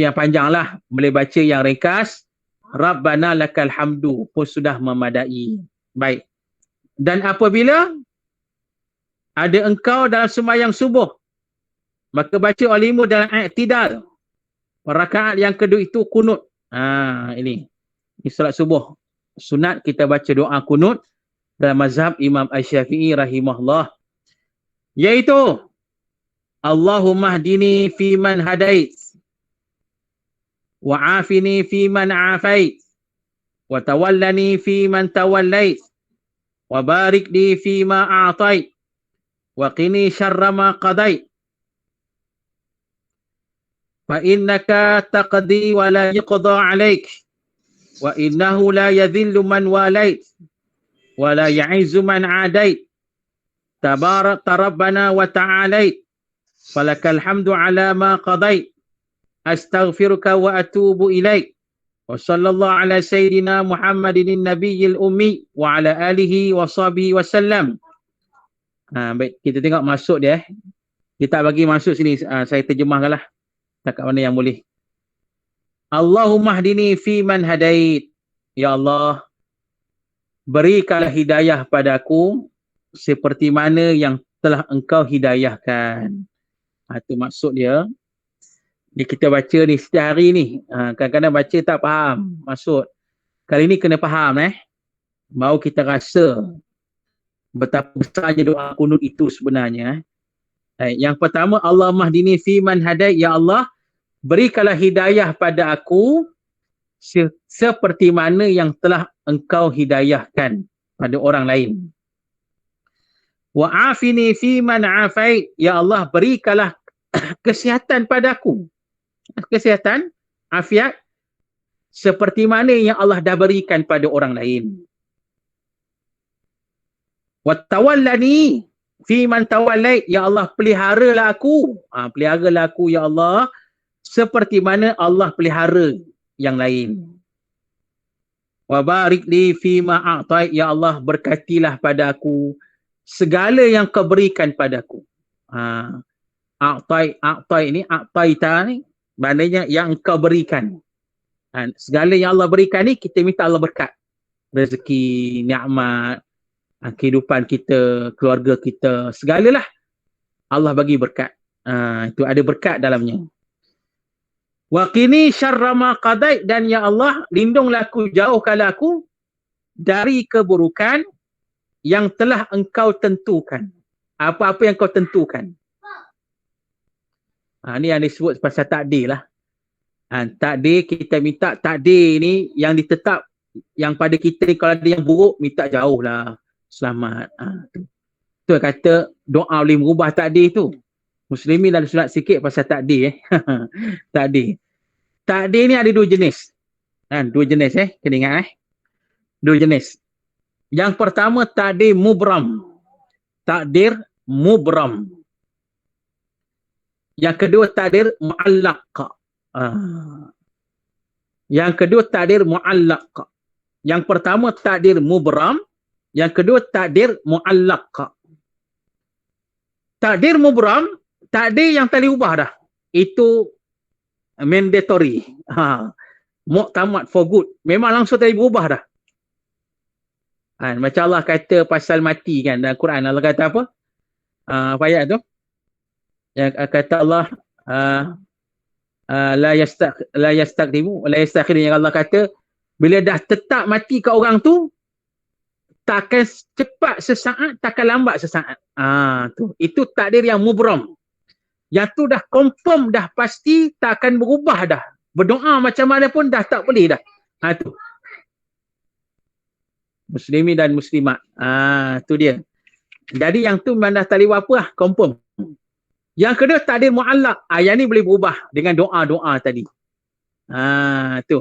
yang panjang lah. Boleh baca yang ringkas. Rabbana lakal hamdu pun sudah memadai. Baik. Dan apabila ada engkau dalam sembahyang subuh, maka baca olehmu dalam i'tidal. Rakaat yang kedua itu kunut. Ini salat subuh. Sunat kita baca doa kunut dalam mazhab Imam Asy-Syafi'i rahimahullah. Iaitu Allahumma hdini fi man hadait. Wa afini fi man afait. Wa tawallani fi man tawallait. Wa barik li fi ma a'tait. Wa qini syarra ma qadait. Fa innaka taqdi wa la yuqda 'alaik. Wa innahu la yadhillu man walait. Wa la ya'izzu man 'adait. Tabarakta rabbana wa ta'alait. Falakal hamdu 'ala ma qadait. Astaghfiruka wa atubu ilaik. Wa sallallahu ala sayyidina Muhammadin nabiyil ummi wa ala alihi wa sahbihi wa sallam. Baik, kita tengok masuk dia. Kita bagi masuk sini, saya terjemahkanlah. Dekat mana yang boleh. Allahumma hdini fi man hadait. Ya Allah, berikanlah hidayah padaku seperti mana yang telah engkau hidayahkan. Itu maksud dia. Ni kita baca ni setiap hari ni. Kadang-kadang baca tak faham maksud. Kali ni kena faham Baru kita rasa betapa besarnya doa kunut itu sebenarnya. Yang pertama, Allahumma hdini fi man hadait. Ya Allah, berikanlah hidayah pada aku seperti mana yang telah engkau hidayahkan pada orang lain. Wa afini fi man afait. Ya Allah, berikanlah kesihatan padaku. Kesihatan, afiat seperti mana yang Allah dah berikan pada orang lain. Wa tawallani fi man tawallait. Ya Allah, peliharalah aku. Peliharalah aku ya Allah seperti mana Allah pelihara yang lain. Wa barik li fi ma a'tait. Ya Allah, berkatilah pada aku segala yang kau berikan padaku. A'tait ini, a'taita ni maknanya yang engkau berikan. Segala yang Allah berikan ni kita minta Allah berkat. Rezeki, nikmat, kehidupan kita, keluarga kita, segalalah Allah bagi berkat. Itu ada berkat dalamnya. Wa qini syarra ma qadait. Dan ya Allah, lindunglah aku, jauhkanlah aku dari keburukan yang telah engkau tentukan. Apa-apa yang kau tentukan. Ni yang disebut pasal takdir lah. Takdir, kita minta takdir ni yang ditetap, yang pada kita kalau ada yang buruk, minta jauh lah. Selamat. Tu kata doa boleh merubah takdir tu. Muslimin dah sunat sikit pasal takdir. Takdir. Takdir ni ada dua jenis. Dua jenis kena ingat Dua jenis. Yang pertama takdir mubram. Takdir mubram. Yang kedua takdir muallaq. Yang kedua takdir muallaq. Yang pertama takdir mubram, yang kedua takdir muallaq. Takdir mubram, takdir yang tak diubah dah. Itu mandatory. Muktamad for good. Memang langsung tak diubah dah. Macam Allah kata pasal mati kan dalam Quran. Allah kata apa? Apa ayat tu? Yang kata Allah la yastaqdimu la yastakhir, yang Allah kata bila dah tetap mati kat orang tu, takkan cepat sesaat, takkan lambat sesaat. Tu. Itu takdir yang mubram. Yang tu dah confirm, dah pasti, tak akan berubah dah. Berdoa macam mana pun dah tak boleh dah. Tu. Muslimin dan muslimat. Tu dia. Jadi yang tu memang dah tak boleh apa lah, confirm. Yang kedua takdir muallaq. Yang ni boleh berubah dengan doa-doa tadi. Tu.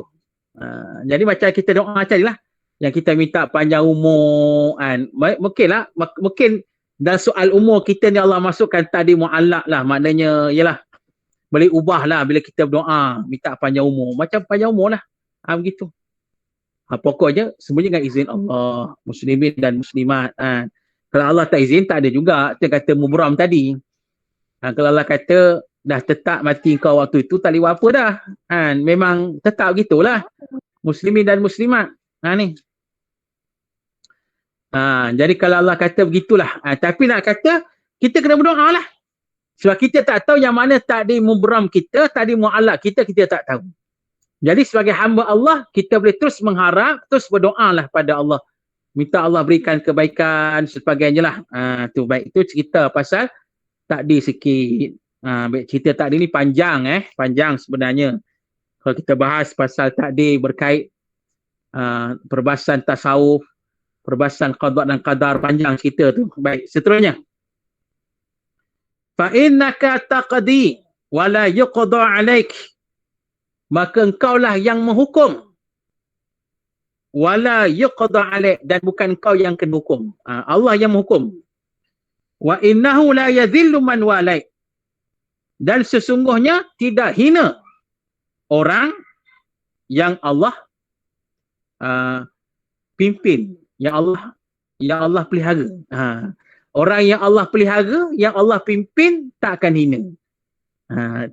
Jadi macam kita doa tadi lah. Yang kita minta panjang umur. Mungkin dalam soal umur kita ni Allah masukkan takdir muallaq lah. Maknanya yalah, boleh ubah lah bila kita berdoa minta panjang umur. Macam panjang umur lah. Begitu. Pokoknya semuanya dengan izin Allah. Muslimin dan muslimat. Kalau Allah tak izin, tak ada juga. Kita kata mubram tadi. Kalau Allah kata dah tetap mati kau waktu itu, tak boleh apa dah. Memang tetap gitulah. Muslimin dan muslimat. Ni. Jadi kalau Allah kata begitulah. Tapi nak kata, kita kena berdoa lah. Sebab kita tak tahu yang mana takdir mubram kita, takdir muallaq kita tak tahu. Jadi sebagai hamba Allah, kita boleh terus mengharap, terus berdoa lah pada Allah. Minta Allah berikan kebaikan, sebagainya lah. Tu baik. Itu cerita pasal takdir sikit. Baik, cerita takdir ni panjang panjang sebenarnya. Kalau kita bahas pasal takdir berkait perbahasan tasawuf, perbahasan qada dan qadar, panjang cerita tu. Baik, seterusnya. Fa innaka taqdi wa la yuqda alaik. Maka engkaulah yang menghukum. Wala yuqda alaik, dan bukan engkau yang kena hukum. Allah yang menghukum. Wa innahu la yadhillu man walaik. Dan sesungguhnya tidak hina orang yang Allah pimpin, yang Allah pelihara. Orang yang Allah pelihara, yang Allah pimpin, tak akan hina.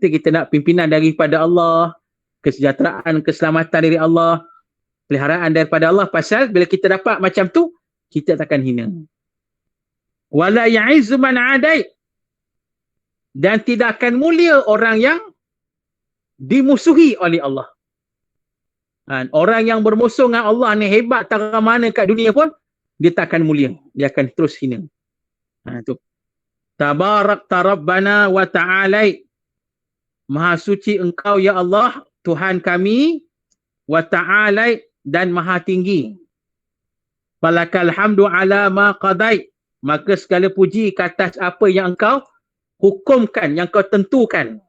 Itu kita nak pimpinan daripada Allah, kesejahteraan, keselamatan dari Allah, peliharaan daripada Allah. Pasal bila kita dapat macam tu, kita takkan hina. Wala ya'izzu man 'adai, dan tidak akan mulia orang yang dimusuhi oleh Allah. Orang yang bermusuh dengan Allah ni hebat tak mana kat dunia pun, dia tak akan mulia, dia akan terus hina. Tu. Tabarakta Rabbana wa ta'alai. Maha suci engkau ya Allah, Tuhan kami, wa ta'alai, dan maha tinggi. Falakal hamdu ala ma qadai. Maka segala puji ke atas apa yang engkau hukumkan, yang kau tentukan.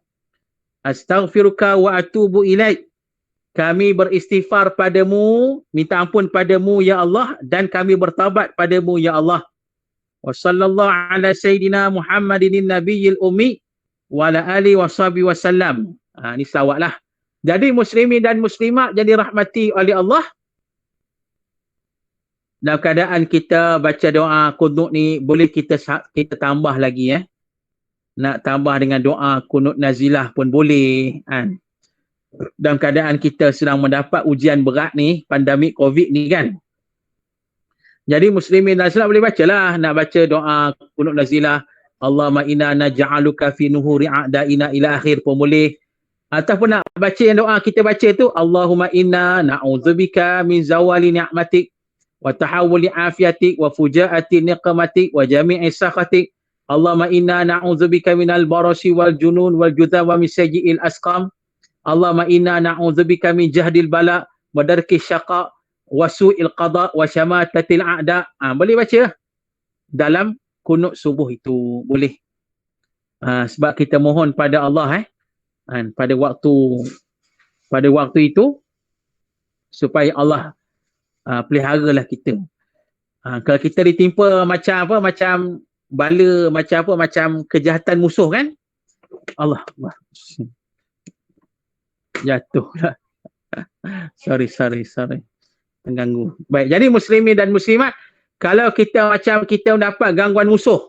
Astaghfiruka wa atubu ilaik. Kami beristighfar padamu, minta ampun padamu ya Allah, dan kami bertaubat padamu ya Allah. Wa sallallahu ala sayyidina Muhammadin nabiyil ummi wa ala alihi wa sahbihi wasallam. Ni selawat lah. Jadi muslimin dan muslimat jadi rahmati oleh Allah. Dalam keadaan kita baca doa qunut ni, boleh kita tambah lagi Nak tambah dengan doa qunut nazilah pun boleh. Dalam keadaan kita sedang mendapat ujian berat ni, pandemik COVID ni kan. Jadi muslimin dan muslimat boleh bacalah. Nak baca doa qunut nazilah, Allahumma inna naj'aluka fi nuhuri a'daina ila akhir pun boleh. Ataupun nak baca yang doa kita baca tu, Allahumma inna na'udzubika min zawali ni'matik wa tahawuli afiatik wa fujaati niqmatik wa jami'i sakhatik. Allahumma inna na'udzubika minal barasi wal junun wal judha wa min sayyi'il asqam. Allahumma inna na'udzubika min jahdil bala wa darki syaqa wa su'il qada wa syamatatil a'da. Boleh baca dalam kunut subuh itu, boleh. Sebab kita mohon pada Allah pada waktu itu supaya Allah peliharalah kita. Kalau kita ditimpa macam bala, macam kejahatan musuh kan, Allah jatuh lah. sorry mengganggu. Baik, jadi muslimin dan muslimat, kalau kita mendapat gangguan musuh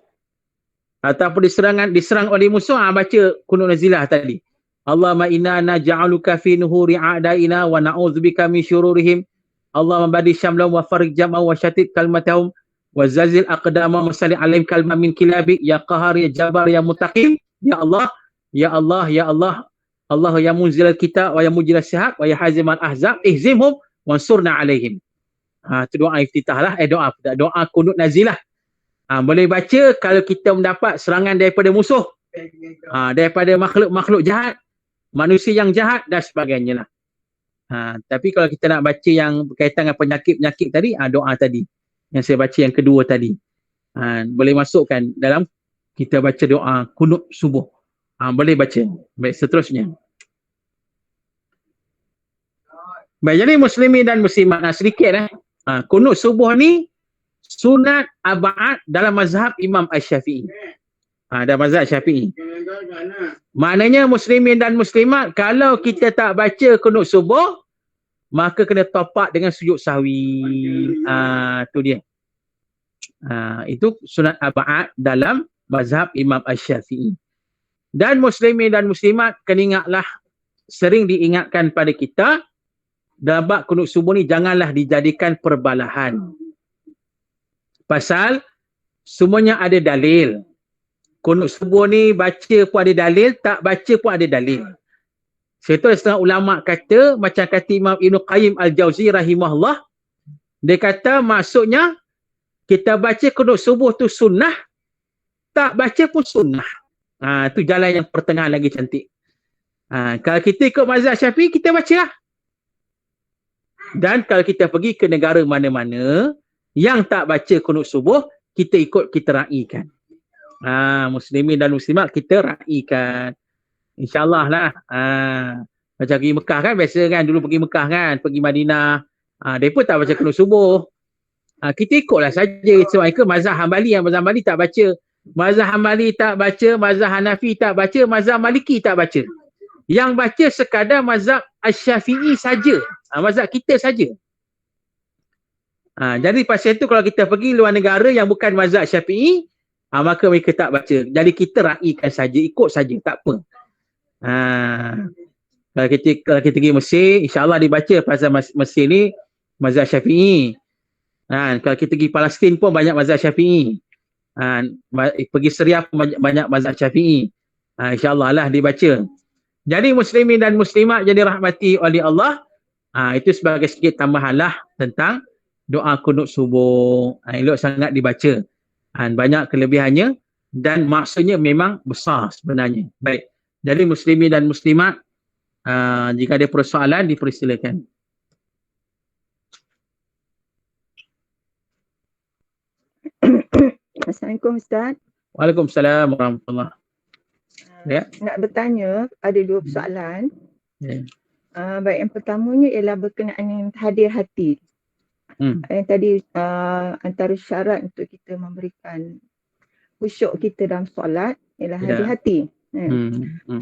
ataupun diserang oleh musuh, baca kunut nazilah tadi. Allahumma inna naj'aluka fi nuhuri a'daina wa na'udzubika min syururihim. Allahumma badi syamlan wa farik jam'a wa syatit kalmatahum wa zazil aqdama wa salli alaihim kalma min kilabi ya qahar ya jabar ya mutaqim. Ya Allah, ya Allah, ya Allah. Allah ya munzil al-kitab wa ya mujil al-sihab wa ya hazim al-ahzab ihzimhum wansurna alaihim. Itu doa iftitah lah. Doa kunut nazilah. Boleh baca kalau kita mendapat serangan daripada musuh, daripada makhluk jahat, manusia yang jahat dan sebagainya lah. Tapi kalau kita nak baca yang berkaitan dengan penyakit tadi, doa tadi yang saya baca yang kedua tadi, boleh masukkan dalam kita baca doa kunut subuh. Boleh baca. Baik, seterusnya. Baik, jadi muslimin dan muslimat, sedikit kunut subuh ni sunat ab'ad dalam mazhab Imam Asy-Syafi'i. Dalam mazhab Syafi'i. Maknanya muslimin dan muslimat, kalau kita tak baca kunut subuh, maka kena topak dengan sujud sahwi. Itu dia. Itu sunat ab'ad dalam mazhab Imam Asy-Syafi'i. Dan muslimin dan muslimat, kena ingatlah, sering diingatkan pada kita, dalam bab kunut subuh ni janganlah dijadikan perbalahan. Pasal semuanya ada dalil. Kunut subuh ni baca pun ada dalil, tak baca pun ada dalil. Sebab setengah ulama kata, macam kata Imam Ibn Qayyim Al-Jauzi rahimahullah, dia kata maksudnya kita baca kunut subuh tu sunnah, tak baca pun sunnah. Tu jalan yang pertengahan lagi cantik. Kalau kita ikut mazhab Syafi'i, kita baca lah. Dan kalau kita pergi ke negara mana-mana yang tak baca kunut subuh, kita ikut, kita raikan. Muslimin dan muslimat, kita raikan. InsyaAllah lah. Macam pergi Mekah kan, biasa kan, dulu pergi Mekah kan, pergi Madinah. Dia pun tak baca kunut subuh. Kita ikutlah saja. Sebab itu mazhab Hambali, mazhab Hambali tak baca. Mazhab Hambali tak baca, mazhab Hanafi tak baca, mazhab Maliki tak baca. Yang baca sekadar mazhab Asy-Syafi'i saja. Mazhab kita saja. Jadi pasal itu kalau kita pergi luar negara yang bukan mazhab Syafi'i, maka mereka tak baca. Jadi kita raikan saja, ikut saja, tak apa. Kalau kita pergi Mesir, insya-Allah dibaca pasal Mesir ni mazhab Syafi'i. Kalau kita pergi Palestin pun banyak mazhab Syafi'i. Pergi Syria pun banyak mazhab Syafi'i. Insya-Allah lah dibaca. Jadi muslimin dan muslimat jadi rahmati oleh Allah. Itu sebagai sedikit tambahan lah tentang doa kunut subuh. Elok sangat dibaca. Banyak kelebihannya dan maksudnya memang besar sebenarnya. Baik. Jadi muslimin dan muslimat, jika ada persoalan dipersilakan. Assalamualaikum Ustaz. Waalaikumsalam warahmatullahi. Ya. Nak bertanya, ada dua persoalan. Baik, yang pertamanya ialah berkenaan dengan hadir hati. Yang tadi antara syarat untuk kita memberikan khusyuk kita dalam solat ialah hadir hati.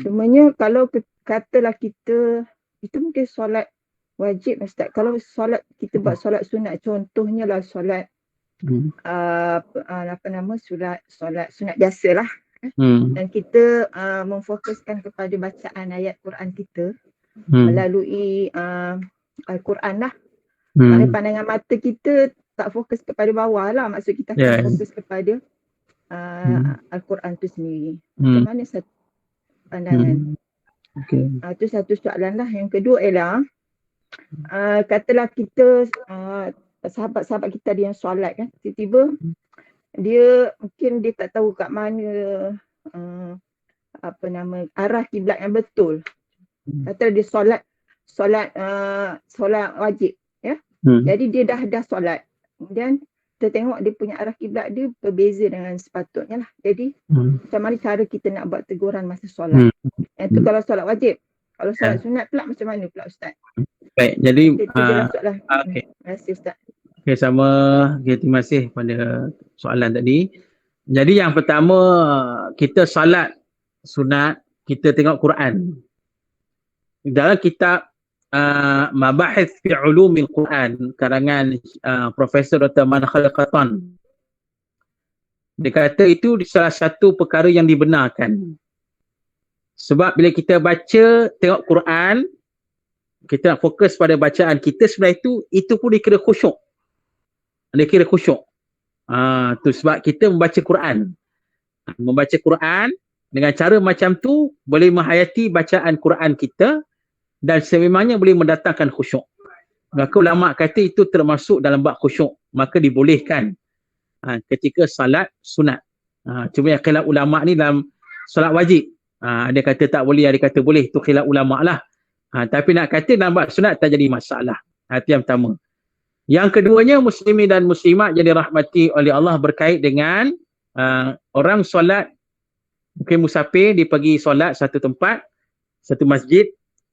Cumanya kalau katalah kita, itu mungkin solat wajib Ustaz. Kalau solat kita buat solat sunat, contohnya lah solat solat sunat biasalah. Dan kita memfokuskan kepada bacaan ayat Quran kita melalui Al-Quran lah. Pandangan mata kita tak fokus kepada bawah lah. Maksud kita akan fokus kepada Al-Quran tu sendiri. Macam mana satu pandangan? Itu satu soalan lah. Yang kedua ialah katalah kita sahabat-sahabat kita dia yang solat kan, tiba-tiba dia mungkin dia tak tahu kat mana arah kiblat yang betul. Kata dia solat wajib ya. Jadi dia dah solat. Kemudian kita tengok dia punya arah kiblat dia berbeza dengan sepatutnya lah. Jadi macam mana cara kita nak buat teguran masa solat? Itu kalau solat wajib. Kalau solat sunat pula macam mana pula Ustaz? Baik, jadi Itu je lah soalan. okey. Terima kasih Ustaz. Okey, sama. Okay, terima kasih pada soalan tadi. Jadi yang pertama, kita salat sunat, kita tengok Quran. Dalam kitab Mabahith fi Ulumil Quran karangan Profesor Dr. Man Khalqatan, dia kata itu salah satu perkara yang dibenarkan. Sebab bila kita baca, tengok Quran, kita nak fokus pada bacaan kita, sebenarnya itu pun dikira khusyuk. Dikira khusyuk. Tu sebab kita membaca Quran. Membaca Quran dengan cara macam tu boleh menghayati bacaan Quran kita dan sememangnya boleh mendatangkan khusyuk. Maka ulama kata itu termasuk dalam bab khusyuk, maka dibolehkan ketika salat sunat. Cuma yang khilaf ulama ni dalam salat wajib. Ada kata tak boleh, ada kata boleh, itu khilaf ulama lah. Tapi nak kata dalam bab sunat tak jadi masalah. Itu yang pertama. Yang keduanya, muslimin dan muslimat jadi rahmati oleh Allah berkait dengan orang solat, mungkin musafir, dia pergi solat satu tempat, satu masjid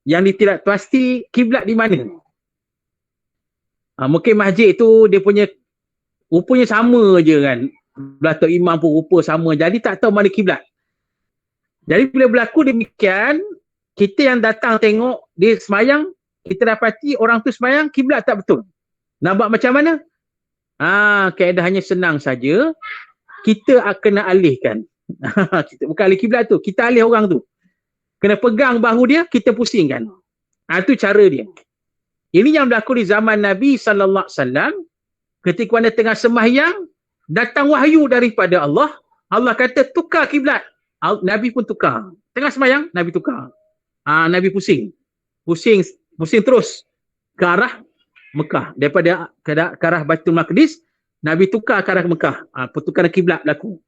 yang dia tidak pasti kiblat di mana. Mungkin masjid tu dia punya rupanya sama je kan. Belah tok imam pun rupa sama, jadi tak tahu mana kiblat. Jadi bila berlaku demikian, kita yang datang tengok dia semayang, kita dapati orang tu semayang kiblat tak betul. Nak buat macam mana? Keadaannya senang saja. Kita akan alihkan. Kita bukan alih kiblat tu, kita alih orang tu. Kena pegang bahu dia, kita pusingkan. Itu cara dia. Ini yang berlaku di zaman Nabi SAW. Ketika anda tengah sembahyang, datang wahyu daripada Allah. Allah kata tukar kiblat. Nabi pun tukar. Tengah sembahyang, Nabi tukar. Nabi pusing. Pusing terus ke arah Mekah. Daripada ke arah Baitul Maqdis, Nabi tukar ke arah Mekah. Pertukaran kiblat berlaku.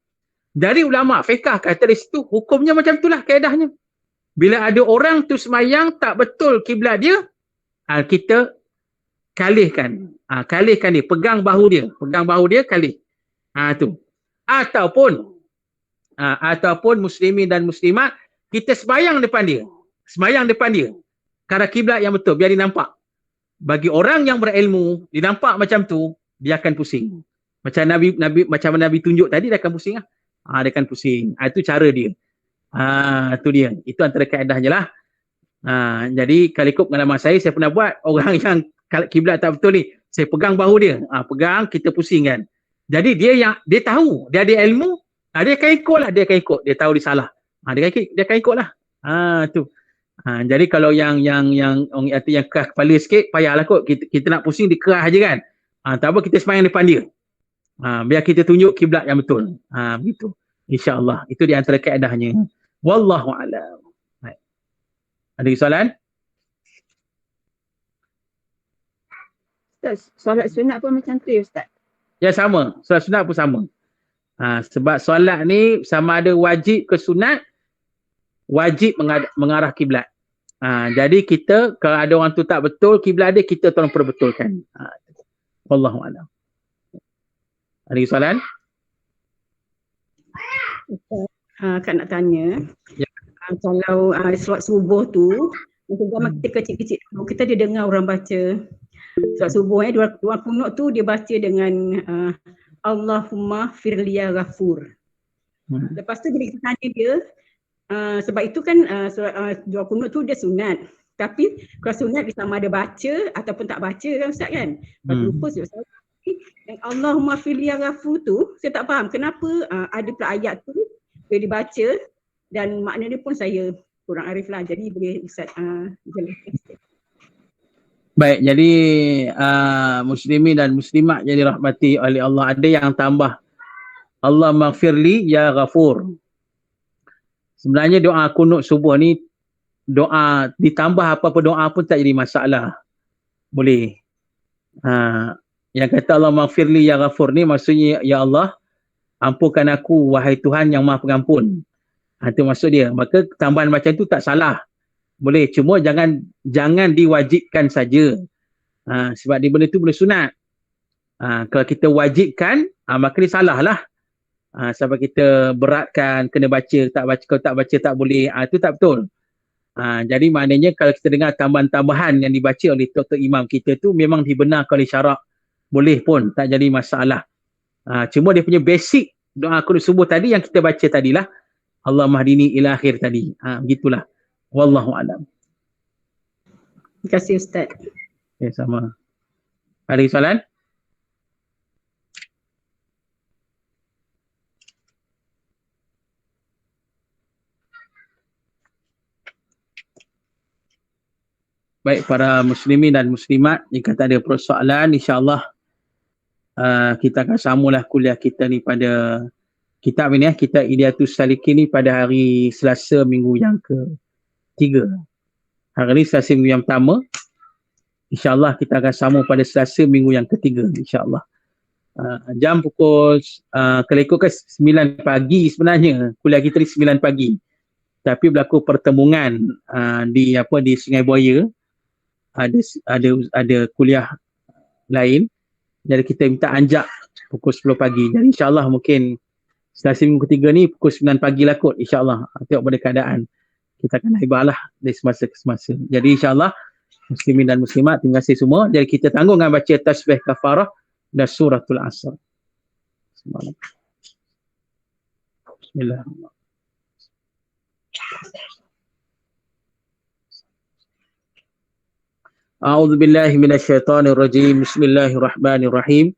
Dari ulama fiqh kata di situ, hukumnya macam itulah kaedahnya. Bila ada orang tu semayang tak betul kiblat dia, kita kalihkan. Kalihkan dia, pegang bahu dia, kalih. Tu. Ataupun muslimin dan muslimat, kita semayang depan dia. Ke arah kiblat yang betul, biar dia nampak. Bagi orang yang berilmu, dia nampak macam tu, dia akan pusing. Macam Nabi tunjuk tadi, dia akan pusing lah. Dia akan pusing. Itu cara dia. Itu dia. Itu antara kaedahnya lah. Jadi kalau ikut pengalaman saya pernah buat, orang yang kiblat tak betul ni, saya pegang bahu dia. Pegang, kita pusingkan. Jadi dia tahu, dia ada ilmu, dia akan ikut lah. Dia tahu dia salah. Dia akan ikut lah. Tu. Jadi kalau yang keras kepala sikit, payahlah kot. Kita nak pusing, dia keras je kan. Tak apa, kita semayang depan dia. Biar kita tunjuk kiblat yang betul. Begitu. InsyaAllah. Itu di antara kaedahnya. Wallahu'alam. Ada soalan? Ustaz, solat sunat pun macam tu ya Ustaz? Ya, sama. Solat sunat pun sama. Sebab solat ni sama ada wajib ke sunat, wajib mengarah kiblat. Jadi kita, kalau ada orang tu tak betul kiblat dia, kita tolong perbetulkan. Wallahu'alam. Ada soalan? Kak nak tanya. Ya. Kalau solat subuh tu, zaman kita kecil-kecil dulu, kita dia dengar orang baca solat subuh, dua kunut tu dia baca dengan Allahumma firli ya ghafur. Lepas tu bila kita tanya dia, sebab itu kan dua kunut tu dia sunat. Tapi kalau sunat dia sama ada baca ataupun tak baca kan Ustaz kan? Lupa Ustaz. Yang Allahumma firli ya ghafur tu, saya tak faham kenapa ada pula ayat tu dia dibaca dan maknanya pun saya kurang arif lah. Jadi boleh Ustaz jelaskan sikit. Baik, jadi muslimin dan muslimat jadi rahmati oleh Allah. Ada yang tambah Allah maghfirli ya ghafur. Sebenarnya doa kunut subuh ni, doa ditambah apa-apa doa pun tak jadi masalah. Boleh. Yang kata Allah maghfirli ya ghafur ni maksudnya, ya Allah ampunkan aku wahai Tuhan yang Maha Pengampun. Itu maksud dia. Maka tambahan macam tu tak salah. Boleh, cuma jangan diwajibkan saja. Sebab dia benda tu boleh sunat. Kalau kita wajibkan, maka dia salah lah. Sampai kita beratkan, kena baca, tak baca, kalau tak baca tak boleh. Itu tak betul. Jadi maknanya kalau kita dengar tambahan-tambahan yang dibaca oleh Tok Imam kita tu memang dibenarkan oleh syarak, boleh pun, tak jadi masalah. Cuma dia punya basic doa kunut subuh tadi yang kita baca tadilah, Allahumma hdini ila akhir tadi. Begitulah. Wallahu a'lam. Terima kasih Ustaz. Okay, sama. Ada soalan? Baik para muslimin dan muslimat, jika tak ada persoalan, insya-Allah kita akan sambunglah kuliah kita ni pada kitab ini, kitab Hidayatus Salikin ni pada hari Selasa minggu yang ke-3. Hari ni Selasa minggu yang pertama. InsyaAllah kita akan sambung pada Selasa minggu yang ke-3, insyaAllah. Jam pukul, kalau ikutkan 9 pagi sebenarnya, kuliah kita ni 9 pagi. Tapi berlaku pertembungan di Sungai Buaya. Ada kuliah lain. Jadi kita minta anjak pukul 10 pagi. Jadi insyaAllah mungkin Selasa minggu ke-3 ni pukul 9 pagi lah kot, insyaAllah. Tengok pada keadaan. Kita akan hibahlah dari semasa ke semasa. Jadi insyaAllah muslimin dan muslimat, terima kasih semua. Jadi kita tanggung dengan baca tasbih kafarah dan suratul asr. Bismillahirrahmanirrahim. A'udzu billahi minasyaitonir rajim. Bismillahirrahmanirrahim.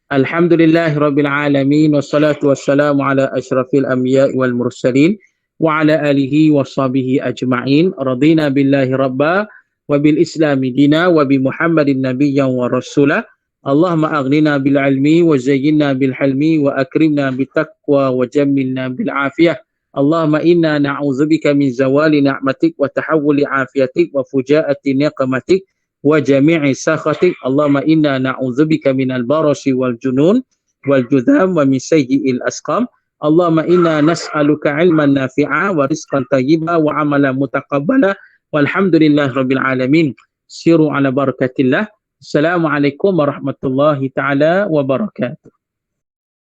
Alhamdulillahi rabbil alamin wassalatu wassalamu ala asyrafil anbiya'i wal mursalin wa ala alihi washabihi ajma'in. Radina billahi rabba wa bil islami dina wa bi Muhammadin nabiyyan wa rasula. Allahumma aghnina bil ilmi wa zayyinna bil hilmi wa akrimna bit taqwa wa jammilna bil afiyah. Allahumma inna na'udzubika min zawali ni'matik wa tahawuli afiyatik wa fujaati niqmatik wa jami'i sakhatik. Allahumma inna na'udzubika minal barasi wal junun wal judham wa min sayyi'il asqam. Allahumma inna nas'aluka ilman nafi'a wa rizqan tayyiba wa amalan mutaqabbala walhamdulillahi rabbil alamin. Siru ala barakatillah. Assalamualaikum warahmatullahi ta'ala wabarakatuh.